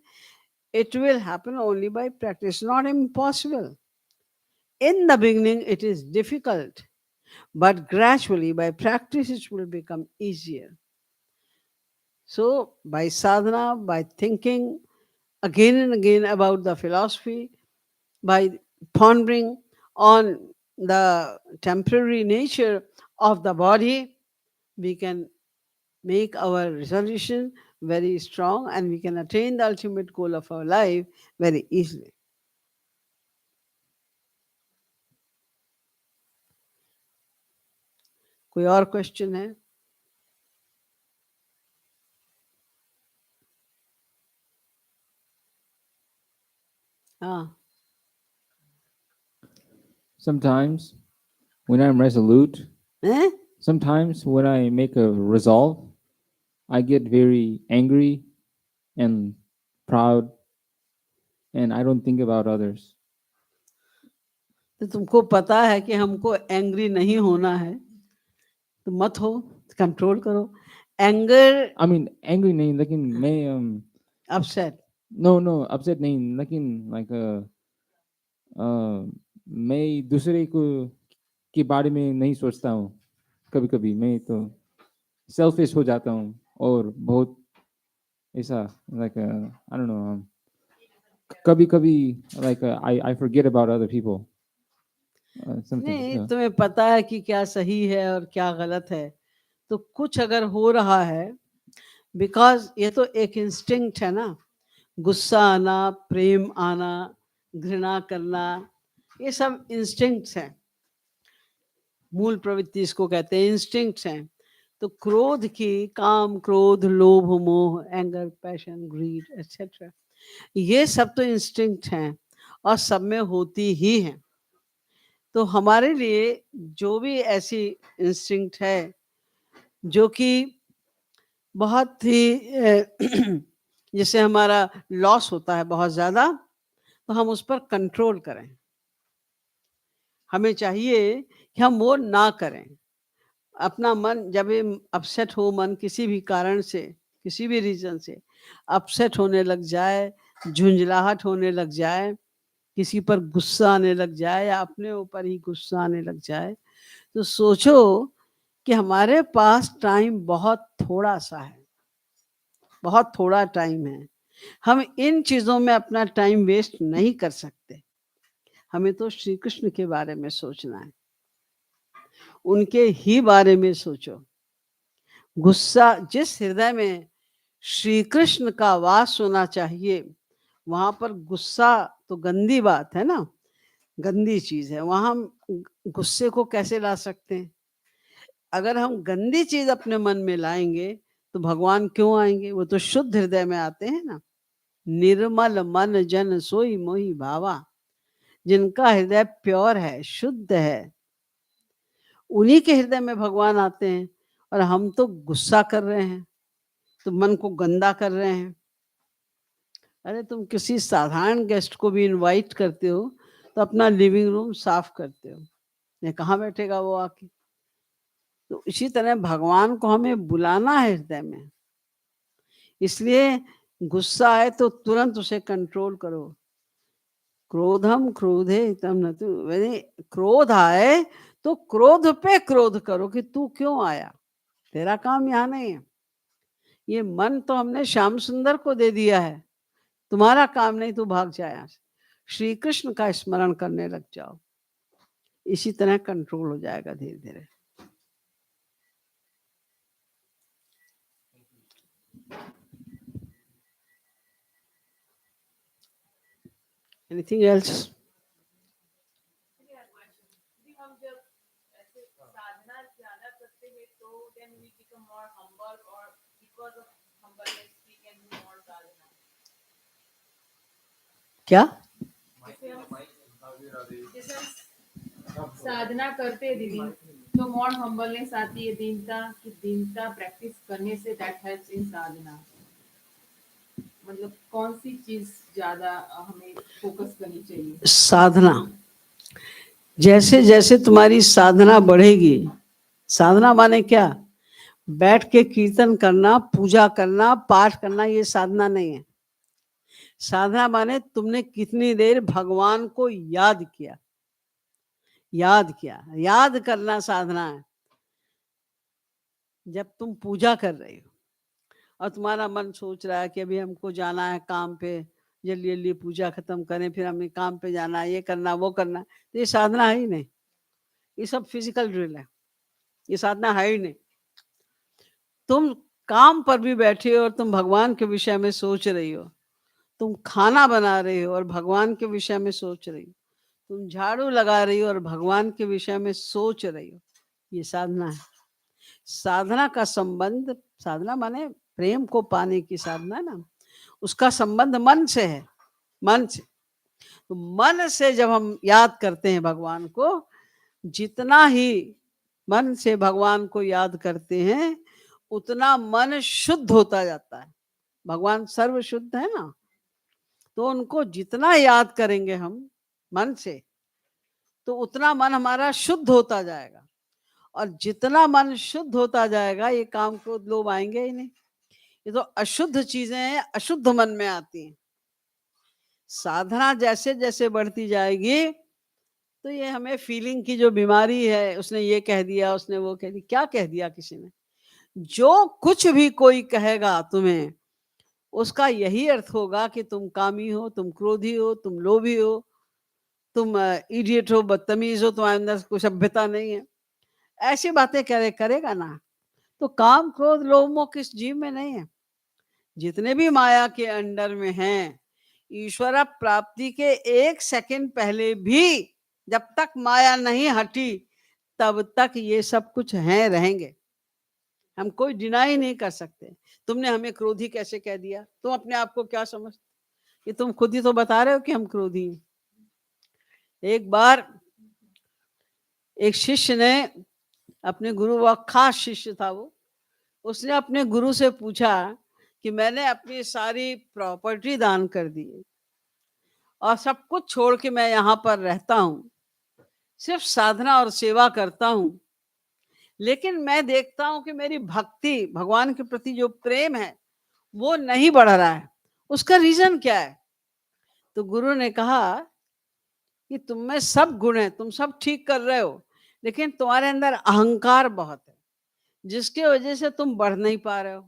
It will happen only by practice, not impossible. In the beginning, it is difficult, but gradually, by practice, it will become easier. So, by sadhana, by thinking again and again about the philosophy, by pondering on the temporary nature of the body, we can make our resolution very strong and we can attain the ultimate goal of our life very easily. कोई और question है? हाँ. Sometimes when I'm resolute, हैं? sometimes when I make a resolve, I get very angry and proud, and I don't think about others. तो तुमको पता है कि हमको एंग्री नहीं होना है, तो मत हो, कंट्रोल करो. Anger, I mean, angry nahin, lekin मैं upset. no upset nahin, lekin like मैं दूसरे को के बारे में नहीं सोचता हूँ. कभी कभी मैं तो सेल्फिश हो जाता हूँ और बहुत ऐसा like I don't know, कभी कभी like I forget about other people, something नहीं, so. तुम्हें पता है कि क्या सही है और क्या गलत है, तो कुछ अगर हो रहा है, बिकॉज ये तो एक इंस्टिंक्ट है ना, गुस्सा आना, प्रेम आना, घृणा करना, ये सब इंस्टिंक्ट्स हैं. मूल प्रवृत्ति इसको कहते हैं, इंस्टिंक्ट्स हैं. तो क्रोध की, काम, क्रोध, लोभ, मोह, एंगर, पैशन, ग्रीड एटसेट्रा, ये सब तो इंस्टिंक्ट हैं और सब में होती ही हैं. तो हमारे लिए जो भी ऐसी इंस्टिंक्ट है जो कि बहुत ही जैसे हमारा लॉस होता है बहुत ज़्यादा, तो हम उस पर कंट्रोल करें. हमें चाहिए कि हम वो ना करें. अपना मन जब ये अपसेट हो, मन किसी भी कारण से, किसी भी रीज़न से अपसेट होने लग जाए, झुंझलाहट होने लग जाए, किसी पर गुस्सा आने लग जाए या अपने ऊपर ही गुस्सा आने लग जाए, तो सोचो कि हमारे पास टाइम बहुत थोड़ा-सा है, बहुत थोड़ा टाइम है. हम इन चीज़ों में अपना टाइम वेस्ट नहीं कर सकते. हमें तो श्री कृष्ण के बारे में सोचना है. उनके ही बारे में सोचो. गुस्सा जिस हृदय में श्री कृष्ण का वास होना चाहिए, वहाँ पर गुस्सा तो गंदी बात है ना, गंदी चीज़ है. वहाँ हम गुस्से को कैसे ला सकते हैं? अगर हम गंदी चीज़ अपने मन में लाएँगे, तो भगवान क्यों आएँगे? वो तो शुद्ध हृदय में आते हैं ना. निर्मल मन जन सोई मोहि भावा. जिनका हृदय प्योर है, शुद्ध है, उन्हीं के हृदय में भगवान आते हैं. और हम तो गुस्सा कर रहे हैं, तो मन को गंदा कर रहे हैं. अरे तुम किसी साधारण गेस्ट को भी इनवाइट करते हो, तो अपना लिविंग रूम साफ करते हो. ये कहाँ बैठेगा वो आके? तो इसी तरह भगवान को हमें बुलाना है हृदय में। इसलिए गुस्सा आए तो तुरंत उसे कंट्रोल करो। क्रोधम क्रोधे तम न तू, यानी क्रोध आए तो क्रोध पे क्रोध करो कि तू क्यों आया, तेरा काम यहाँ नहीं है। ये मन तो हमने श्याम सुंदर को दे दिया है, तुम्हारा काम नहीं, तू भाग जाए यहाँ से। श्री कृष्ण का स्मरण करने लग जाओ, इसी तरह कंट्रोल हो जाएगा धीरे धीरे। Anything else? हम जब ऐसे साधना ज्यादा करते हैं तो then we become more humble or because of humbleness we can do more sadhana. क्या? जैसे हम साधना करते हैं दीदी तो more humbleness आती है, दीनता की दीनता प्रैक्टिस करने से that helps in साधना। मतलब कौन सी चीज ज्यादा हमें फोकस करनी चाहिए? साधना। जैसे जैसे तुम्हारी साधना बढ़ेगी, साधना माने क्या? बैठ के कीर्तन करना, पूजा करना, पाठ करना, ये साधना नहीं है। साधना माने तुमने कितनी देर भगवान को याद किया, याद किया, याद करना साधना है। जब तुम पूजा कर रही हो और तुम्हारा मन सोच रहा है कि अभी हमको जाना है काम पे, जल्दी जल्दी पूजा खत्म करें, फिर हमें काम पे जाना है, ये करना वो करना, तो ये साधना है ही नहीं। ये सब फिजिकल ड्रिल है, ये साधना है ही नहीं। तुम काम पर भी बैठे हो और तुम भगवान के विषय में सोच रही हो, तुम खाना बना रही हो और भगवान के विषय में सोच रही हो, तुम झाड़ू लगा रही हो और भगवान के विषय में सोच रही हो, ये साधना है। साधना का संबंध, साधना माने प्रेम को पाने की साधना ना, उसका संबंध मन से है, मन से। तो मन से जब हम याद करते हैं भगवान को, जितना ही मन से भगवान को याद करते हैं उतना मन शुद्ध होता जाता है। भगवान सर्व शुद्ध है ना, तो उनको जितना याद करेंगे हम मन से, तो उतना मन हमारा शुद्ध होता जाएगा। और जितना मन शुद्ध होता जाएगा, ये काम क्रोध लोभ आएंगे ही नहीं। ये तो अशुद्ध चीजें हैं, अशुद्ध मन में आती हैं। साधना जैसे जैसे बढ़ती जाएगी तो ये हमें फीलिंग की जो बीमारी है, उसने ये कह दिया, उसने वो कह दिया, क्या कह दिया किसी ने? जो कुछ भी कोई कहेगा तुम्हें, उसका यही अर्थ होगा कि तुम कामी हो, तुम क्रोधी हो, तुम लोभी हो, तुम इडियट हो, बदतमीज हो, तुम्हारे अंदर कोई सभ्यता नहीं है। ऐसी बातें करेगा ना, तो काम क्रोध लोभ मोह किस जीव में नहीं है। जितने भी माया के अंडर में हैं, ईश्वर प्राप्ति के 1 सेकंड पहले भी जब तक माया नहीं हटी, तब तक ये सब कुछ हैं, रहेंगे। हम कोई डिनाई नहीं कर सकते। तुमने हमें क्रोधी कैसे कह दिया? तुम अपने आप को क्या समझते? ये तुम खुद ही तो बता रहे हो कि हम क्रोधी हैं। एक बार एक शिष्य ने अपने गुरु, वो खास शिष्य था वो, उसने अपने गुरु से पूछा कि मैंने अपनी सारी प्रॉपर्टी दान कर दी और सब कुछ छोड़ के मैं यहाँ पर रहता हूँ, सिर्फ साधना और सेवा करता हूँ, लेकिन मैं देखता हूँ कि मेरी भक्ति, भगवान के प्रति जो प्रेम है वो नहीं बढ़ रहा है, उसका रीजन क्या है? तो गुरु ने कहा कि तुम में सब गुण है, तुम सब ठीक कर रहे हो, लेकिन तुम्हारे अंदर अहंकार बहुत है, जिसके वजह से तुम बढ़ नहीं पा रहे हो।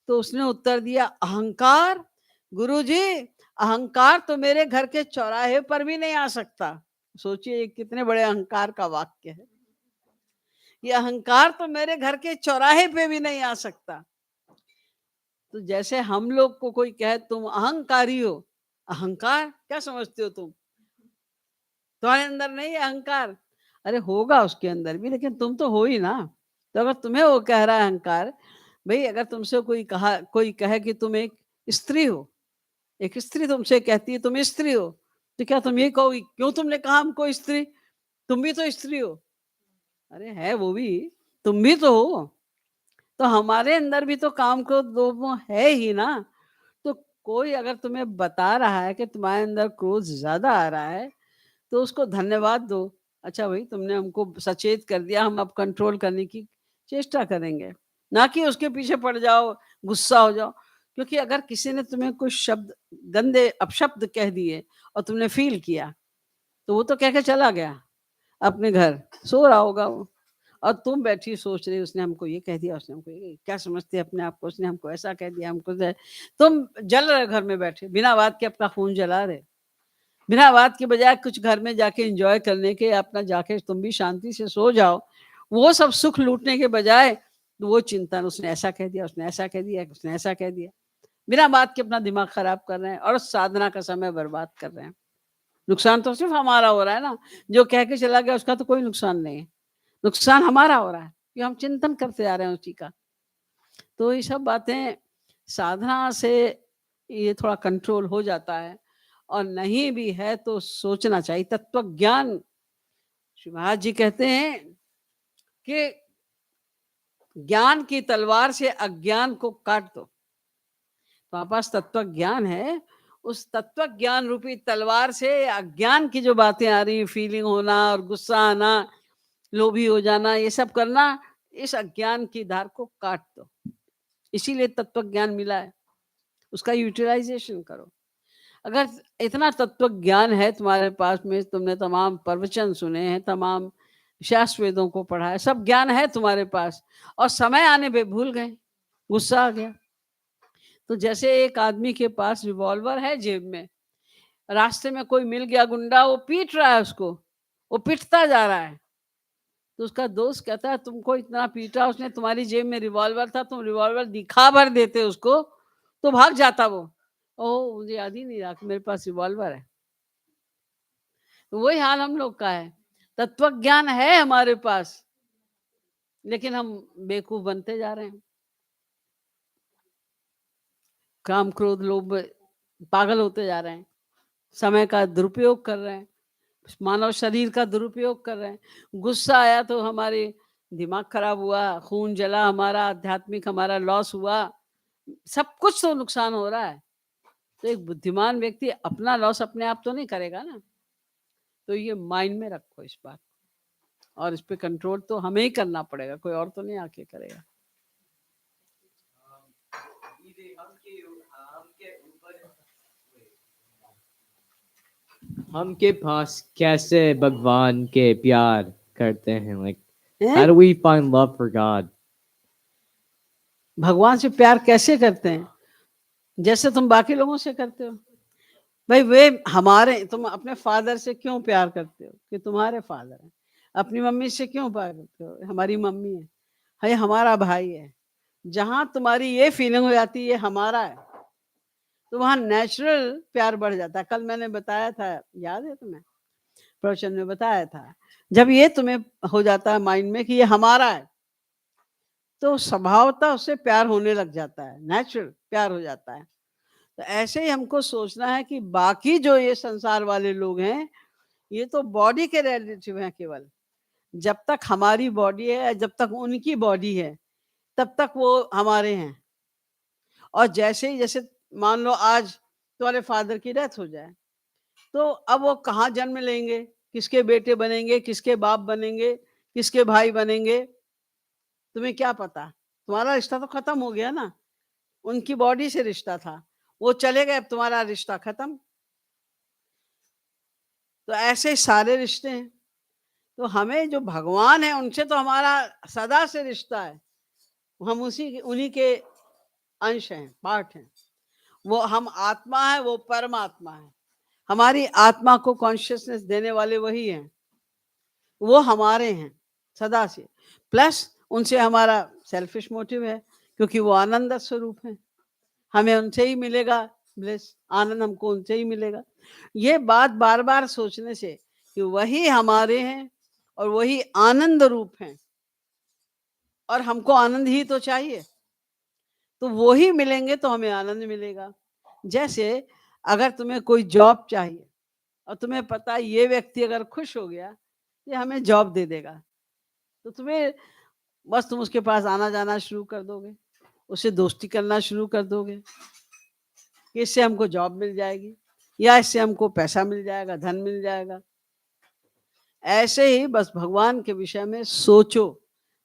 तो उसने उत्तर दिया, अहंकार? गुरुजी, अहंकार तो मेरे घर के चौराहे पर भी नहीं आ सकता। सोचिए कितने बड़े अहंकार का वाक्य है। ये अहंकार तो मेरे घर के चौराहे पे भी नहीं आ सकता। तो जैसे हम लोग को कोई कहे तुम अहंकारी हो, अहंकार क्या समझते हो तुम? तुम्हारे अंदर नहीं है अहंकार? अरे होगा उसके अंदर भी, लेकिन तुम तो हो ही ना। तो अगर तुम्हें वो कह रहा है अहंकार, भाई अगर तुमसे कोई कहे कि तुम एक स्त्री हो, एक स्त्री तुमसे कहती है तुम स्त्री हो, तो क्या तुम ये कहोगी क्यों तुमने कहा हमको स्त्री, तुम भी तो स्त्री हो? अरे है वो भी, तुम भी तो हो। तो हमारे अंदर भी तो काम क्रोध लोभ मोह है ही ना। तो कोई अगर तुम्हें बता रहा है कि तुम्हारे अंदर क्रोध ज्यादा आ रहा है, तो उसको धन्यवाद दो। अच्छा भाई, तुमने हमको सचेत कर दिया, हम अब कंट्रोल करने की चेष्टा करेंगे, ना कि उसके पीछे पड़ जाओ, गुस्सा हो जाओ। क्योंकि अगर किसी ने तुम्हें कुछ शब्द, गंदे अपशब्द कह दिए और तुमने फील किया, तो वो तो कह के चला गया अपने घर, सो रहा होगा वो, और तुम बैठी सोच रही उसने हमको ये कह दिया, उसने हमको ये, क्या समझते हैं अपने आप को, उसने हमको ऐसा कह दिया, हमको तुम जल रहे घर में बैठे, बिना बात के अपना खून जला रहे, बिना बात के बजाय कुछ घर में जाके एंजॉय करने के, अपना जाके तुम भी शांति से सो जाओ। वो सब सुख लूटने के बजाय वो चिंतन, उसने ऐसा कह दिया, उसने ऐसा कह दिया, उसने ऐसा कह दिया, बिना बात के अपना दिमाग खराब कर रहे हैं और साधना का समय बर्बाद कर रहे हैं। नुकसान तो सिर्फ हमारा हो रहा है ना, जो कह के चला गया उसका तो कोई नुकसान नहीं है, नुकसान हमारा हो रहा है कि हम चिंतन करते आ रहे हैं उसी का। तो ये सब बातें साधना से ये थोड़ा कंट्रोल हो जाता है, और नहीं भी है तो सोचना चाहिए। तत्व ज्ञान, श्री महाराज जी कहते हैं कि ज्ञान की तलवार से अज्ञान को काट दो। तो पास तत्व ज्ञान है, उस तत्व ज्ञान रूपी तलवार से अज्ञान की जो बातें आ रही, फीलिंग होना और गुस्सा आना, लोभी हो जाना, ये सब करना, इस अज्ञान की धार को काट दो। इसीलिए तत्व ज्ञान मिला है, उसका यूटिलाइजेशन करो। अगर इतना तत्व ज्ञान है तुम्हारे पास में, तुमने तमाम प्रवचन सुने हैं, तमाम शास्त्र वेदों को पढ़ा है, सब ज्ञान है तुम्हारे पास, और समय आने पे भूल गए, गुस्सा आ गया, तो जैसे एक आदमी के पास रिवॉल्वर है जेब में, रास्ते में कोई मिल गया गुंडा, वो पीट रहा है उसको, वो पिटता जा रहा है, तो उसका दोस्त कहता है तुमको इतना पीटा, उसने तुम्हारी जेब में रिवॉल्वर था, तुम रिवॉल्वर दिखा भर देते उसको तो भाग जाता वो। ओह, मुझे याद ही नहीं रहा कि मेरे पास रिवॉल्वर है। तो वही हाल हम लोग का है, तत्व ज्ञान है हमारे पास, लेकिन हम बेवकूफ बनते जा रहे हैं, काम क्रोध लोभ पागल होते जा रहे हैं, समय का दुरुपयोग कर रहे हैं, मानव शरीर का दुरुपयोग कर रहे हैं। गुस्सा आया तो हमारे दिमाग खराब हुआ, खून जला हमारा, आध्यात्मिक हमारा लॉस हुआ, सब कुछ तो नुकसान हो रहा है। तो एक बुद्धिमान व्यक्ति अपना लॉस अपने आप तो नहीं करेगा ना, तो ये माइंड में रखो इस बात, और इस पे कंट्रोल तो हमें ही करना पड़ेगा, कोई और तो नहीं आके करेगा। हम के पास कैसे भगवान के प्यार करते हैं, like how हैं? do we find love for God? भगवान से प्यार कैसे करते हैं? जैसे तुम बाकी लोगों से करते हो भाई। वे हमारे, तुम अपने फादर से क्यों प्यार करते हो कि तुम्हारे फादर हैं? अपनी मम्मी से क्यों प्यार करते हो? हमारी मम्मी है, है हमारा भाई है। जहां तुम्हारी ये फीलिंग हो जाती है ये हमारा है, तो वहां नेचुरल प्यार बढ़ जाता है। कल मैंने बताया था, याद है तुम्हें, प्रवचन में बताया था, जब ये तुम्हें हो जाता है माइंड में कि ये हमारा है, तो स्वभावतः उससे प्यार होने लग जाता है, नेचुरल प्यार हो जाता है। तो ऐसे ही हमको सोचना है कि बाकी जो ये संसार वाले लोग हैं, ये तो बॉडी के रिलेटिव हैं केवल। जब तक हमारी बॉडी है, जब तक उनकी बॉडी है, तब तक वो हमारे हैं। और जैसे ही, जैसे मान लो आज तुम्हारे फादर की डेथ हो जाए, तो अब वो कहाँ जन्म लेंगे, किसके बेटे बनेंगे, किसके बाप बनेंगे, किसके भाई बनेंगे, तुम्हें क्या पता? तुम्हारा रिश्ता तो खत्म हो गया ना, उनकी बॉडी से रिश्ता था, वो चले गए, अब तुम्हारा रिश्ता खत्म। तो ऐसे सारे रिश्ते हैं। तो हमें जो भगवान है उनसे तो हमारा सदा से रिश्ता है, हम उन्हीं के अंश हैं, पार्ट हैं। वो हम आत्मा है, वो परमात्मा है। हमारी आत्मा को कॉन्शियसनेस देने वाले वही हैं, वो हमारे हैं सदा से। प्लस उनसे हमारा सेल्फिश मोटिव है, क्योंकि वो आनंद स्वरूप है, हमें उनसे ही मिलेगा ब्लिस, आनंद हमको उनसे ही मिलेगा। ये बात बार बार सोचने से कि वही हमारे हैं और वही आनंद रूप हैं, और हमको आनंद ही तो चाहिए, तो वो ही मिलेंगे तो हमें आनंद मिलेगा। जैसे अगर तुम्हें कोई जॉब चाहिए और तुम्हें पता है ये व्यक्ति अगर खुश हो गया, ये हमें जॉब दे देगा, तो तुम्हें बस तुम उसके पास आना जाना शुरू कर दोगे, उससे दोस्ती करना शुरू कर दोगे कि इससे हमको जॉब मिल जाएगी, या इससे हमको पैसा मिल जाएगा, धन मिल जाएगा। ऐसे ही बस भगवान के विषय में सोचो,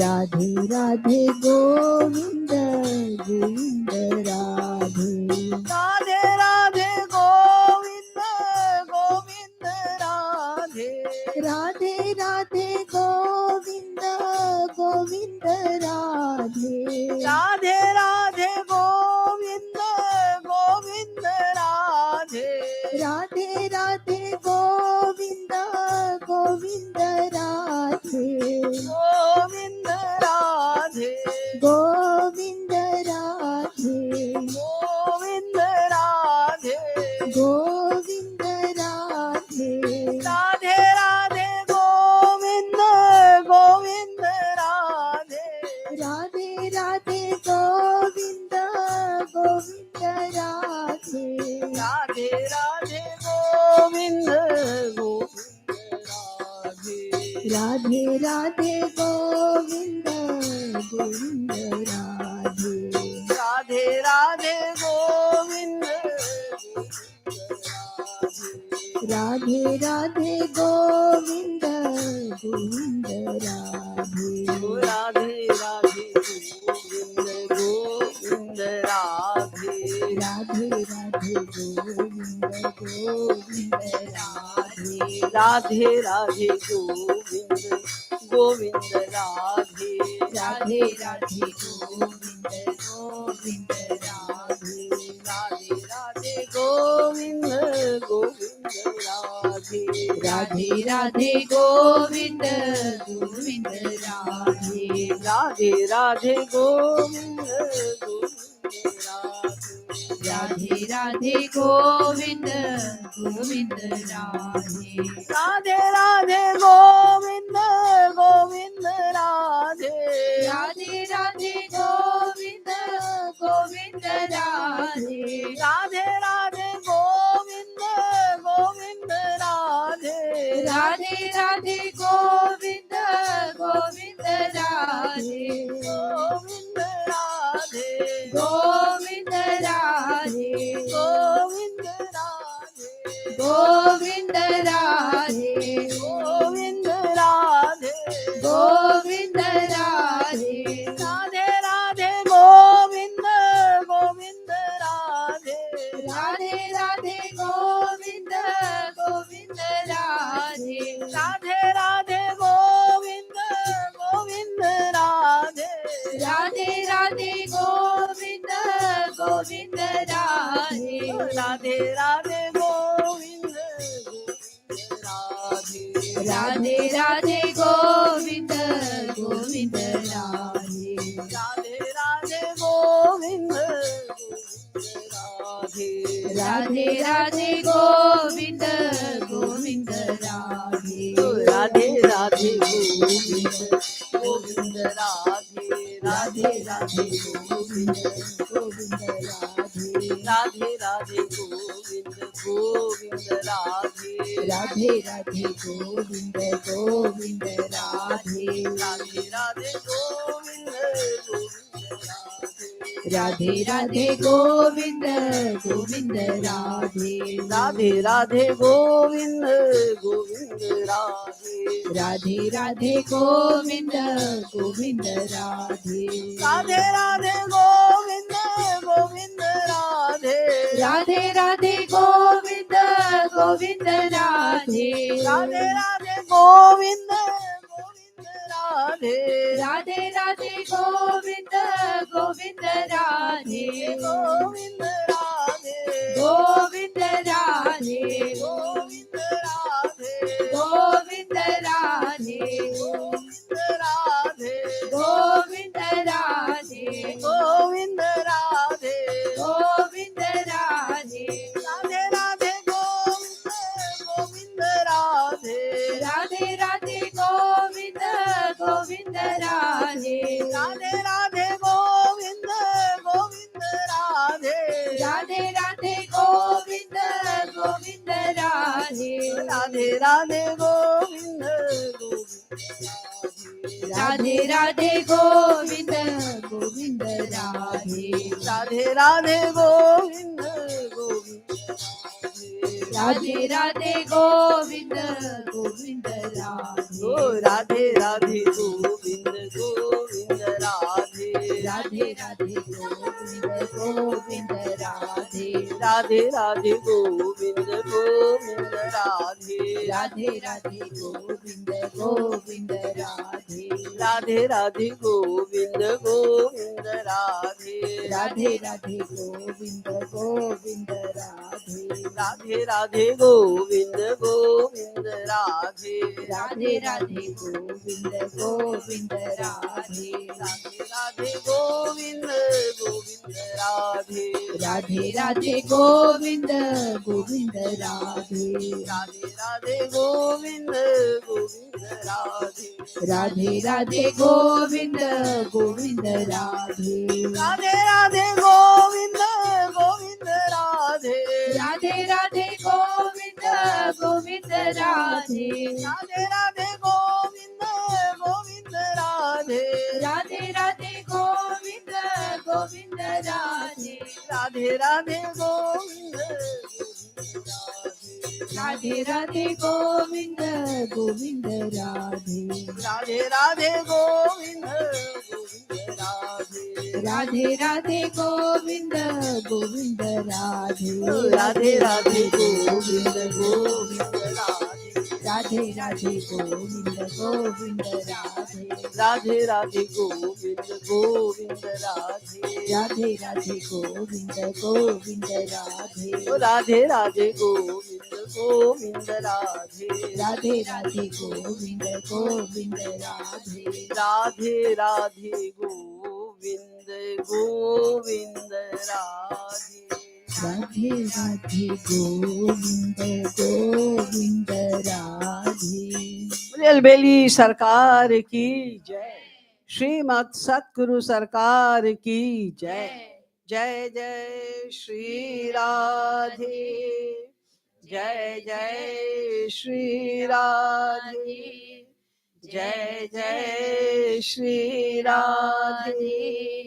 राधे राधे गोविंद गोविंद राधे राधे राधे गोविंद गोविंद राधे राधे राधे गोविंद गोविंद राधे राधे राधे गोविंद गोविंद राधे राधे राधे गोविंद गोविंद राधे गोविंद राधे गोविंद राधे गोविंद राधे गोविंद राधे राधे राधे गोविंद गोविंद राधे राधे राधे गोविंद गोविंद राधे राधे राधे गोविंद गोविंद राधे राधे राधे गोविंद गोविंद राधे राधे राधे गोविंद राधे राधे गोविंद गोविंद राधे राधे राधे गोविंद गोविंद राधे राधे राधे गोविंद गोविंद राधे राधे राधे गोविंद गोविंद राधे राधे राधे गोविंद गोविंद राधे राधे राधे गोविंद गोविंद राधे राधे राधे गोविंद गोविंद राधे राधे राधे गोविंद राधे राधे गोविंद गोविंद राधे राधे राधे गोविंद गोविंद राधे राधे राधे गोविंद गोविंद राधे राधे राधे गोविंद गोविंद राधे राधे राधे गोविंद गोविंद राधे गोविंद राधे गोविंद राधे गोविंद राधे गोविंद राधे गोविंद राधे गोविंद राधे राधे राधे गोविंद गोविंद राधे राधे राधे गोविंद गोविंद राधे राधे राधे गोविंद गोविंद राधे राधे राधे गोविंद गोविंद राधे राधे राधे गोविंद राधे राधे राधे गोविंद गोविंद राधे राधे राधे गोविंद राधे राधे राधे गोविंद गोविंद राधे राधे राधे गोविंद गोविंद राधे राधे राधे गोविंद गोविंद राधे राधे राधे गोविंद गोविंद राधे राधे राधे गोविंद गोविंद राधे राधे राधे गोविंद राधे राधे गोविंद गोविंद राधे राधे राधे गोविंद गोविंद राधे राधे राधे गोविंद गोविंद राधे राधे राधे गोविंद गोविंद राधे राधे राधे गोविंद गोविंद राधे राधे राधे गोविंद गोविंद राधे राधे राधे गोविंद गोविंद राधे गोविंद राधे गोविंद राधे गोविंद राधे गोविंद राधे गोविंद राधे गोविंद राधे गोविंद राधे गोविंद राधे राधे राधे गोविंद गोविंद राधे राधे राधे गोविंद गोविंद राधे राधे राधे गोविंद गोविंद राधे राधे राधे गोविंद गोविंद राधे राधे राधे गोविंद राधे राधे गोविंद गोविंद राधे राधे राधे गोविंद गोविंद राधे राधे गोविंद गोविंद राधे राधे राधे गोविंद गोविंद राधे राधे राधे गोविंद गोविंद राधे राधे राधे गोविंद गोविंद राधे राधे राधे गोविंद गोविंद राधे राधे राधे गोविंद गोविंद राधे राधे राधे गोविंद गोविंद राधे राधे राधे गोविंद गोविंद राधे राधे राधे गोविंद गोविंद राधे राधे राधे गोविंद गोविंद राधे राधे राधे गोविंद गोविंद राधे राधे राधे गोविंद गोविंद राधे राधे राधे गोविंद गोविंद राधे राधे राधे गोविंद गोविंद राधे राधे राधे गोविंद गोविंद राधे राधे राधे गोविंद गोविंद राधे राधे राधे गोविंद गोविंद राधे राधे राधे गोविंद राधे राधे गोविंद गोविंद राधे राधे राधे गोविंद गोविंद राधे राधे राधे गोविंद गोविंद राधे राधे राधे गोविंद गोविंद राधे राधे राधे गोविंद गोविंद राधे राधे राधे गोविंद गोविंद राधे राधे राधे गोविंद गोविंद राधे राधे राधे गोविंद गोविंद राधे राधे राधे गोविंद गोविंद राधे राधे राधे गोविंद गोविंद राधे राधे राधे गोविंद गोविंद राधे अलबेली सरकार की जय श्रीमद सतगुरु सरकार की जय जय जय श्री राधे जय जय श्री राधे जय जय श्री राधे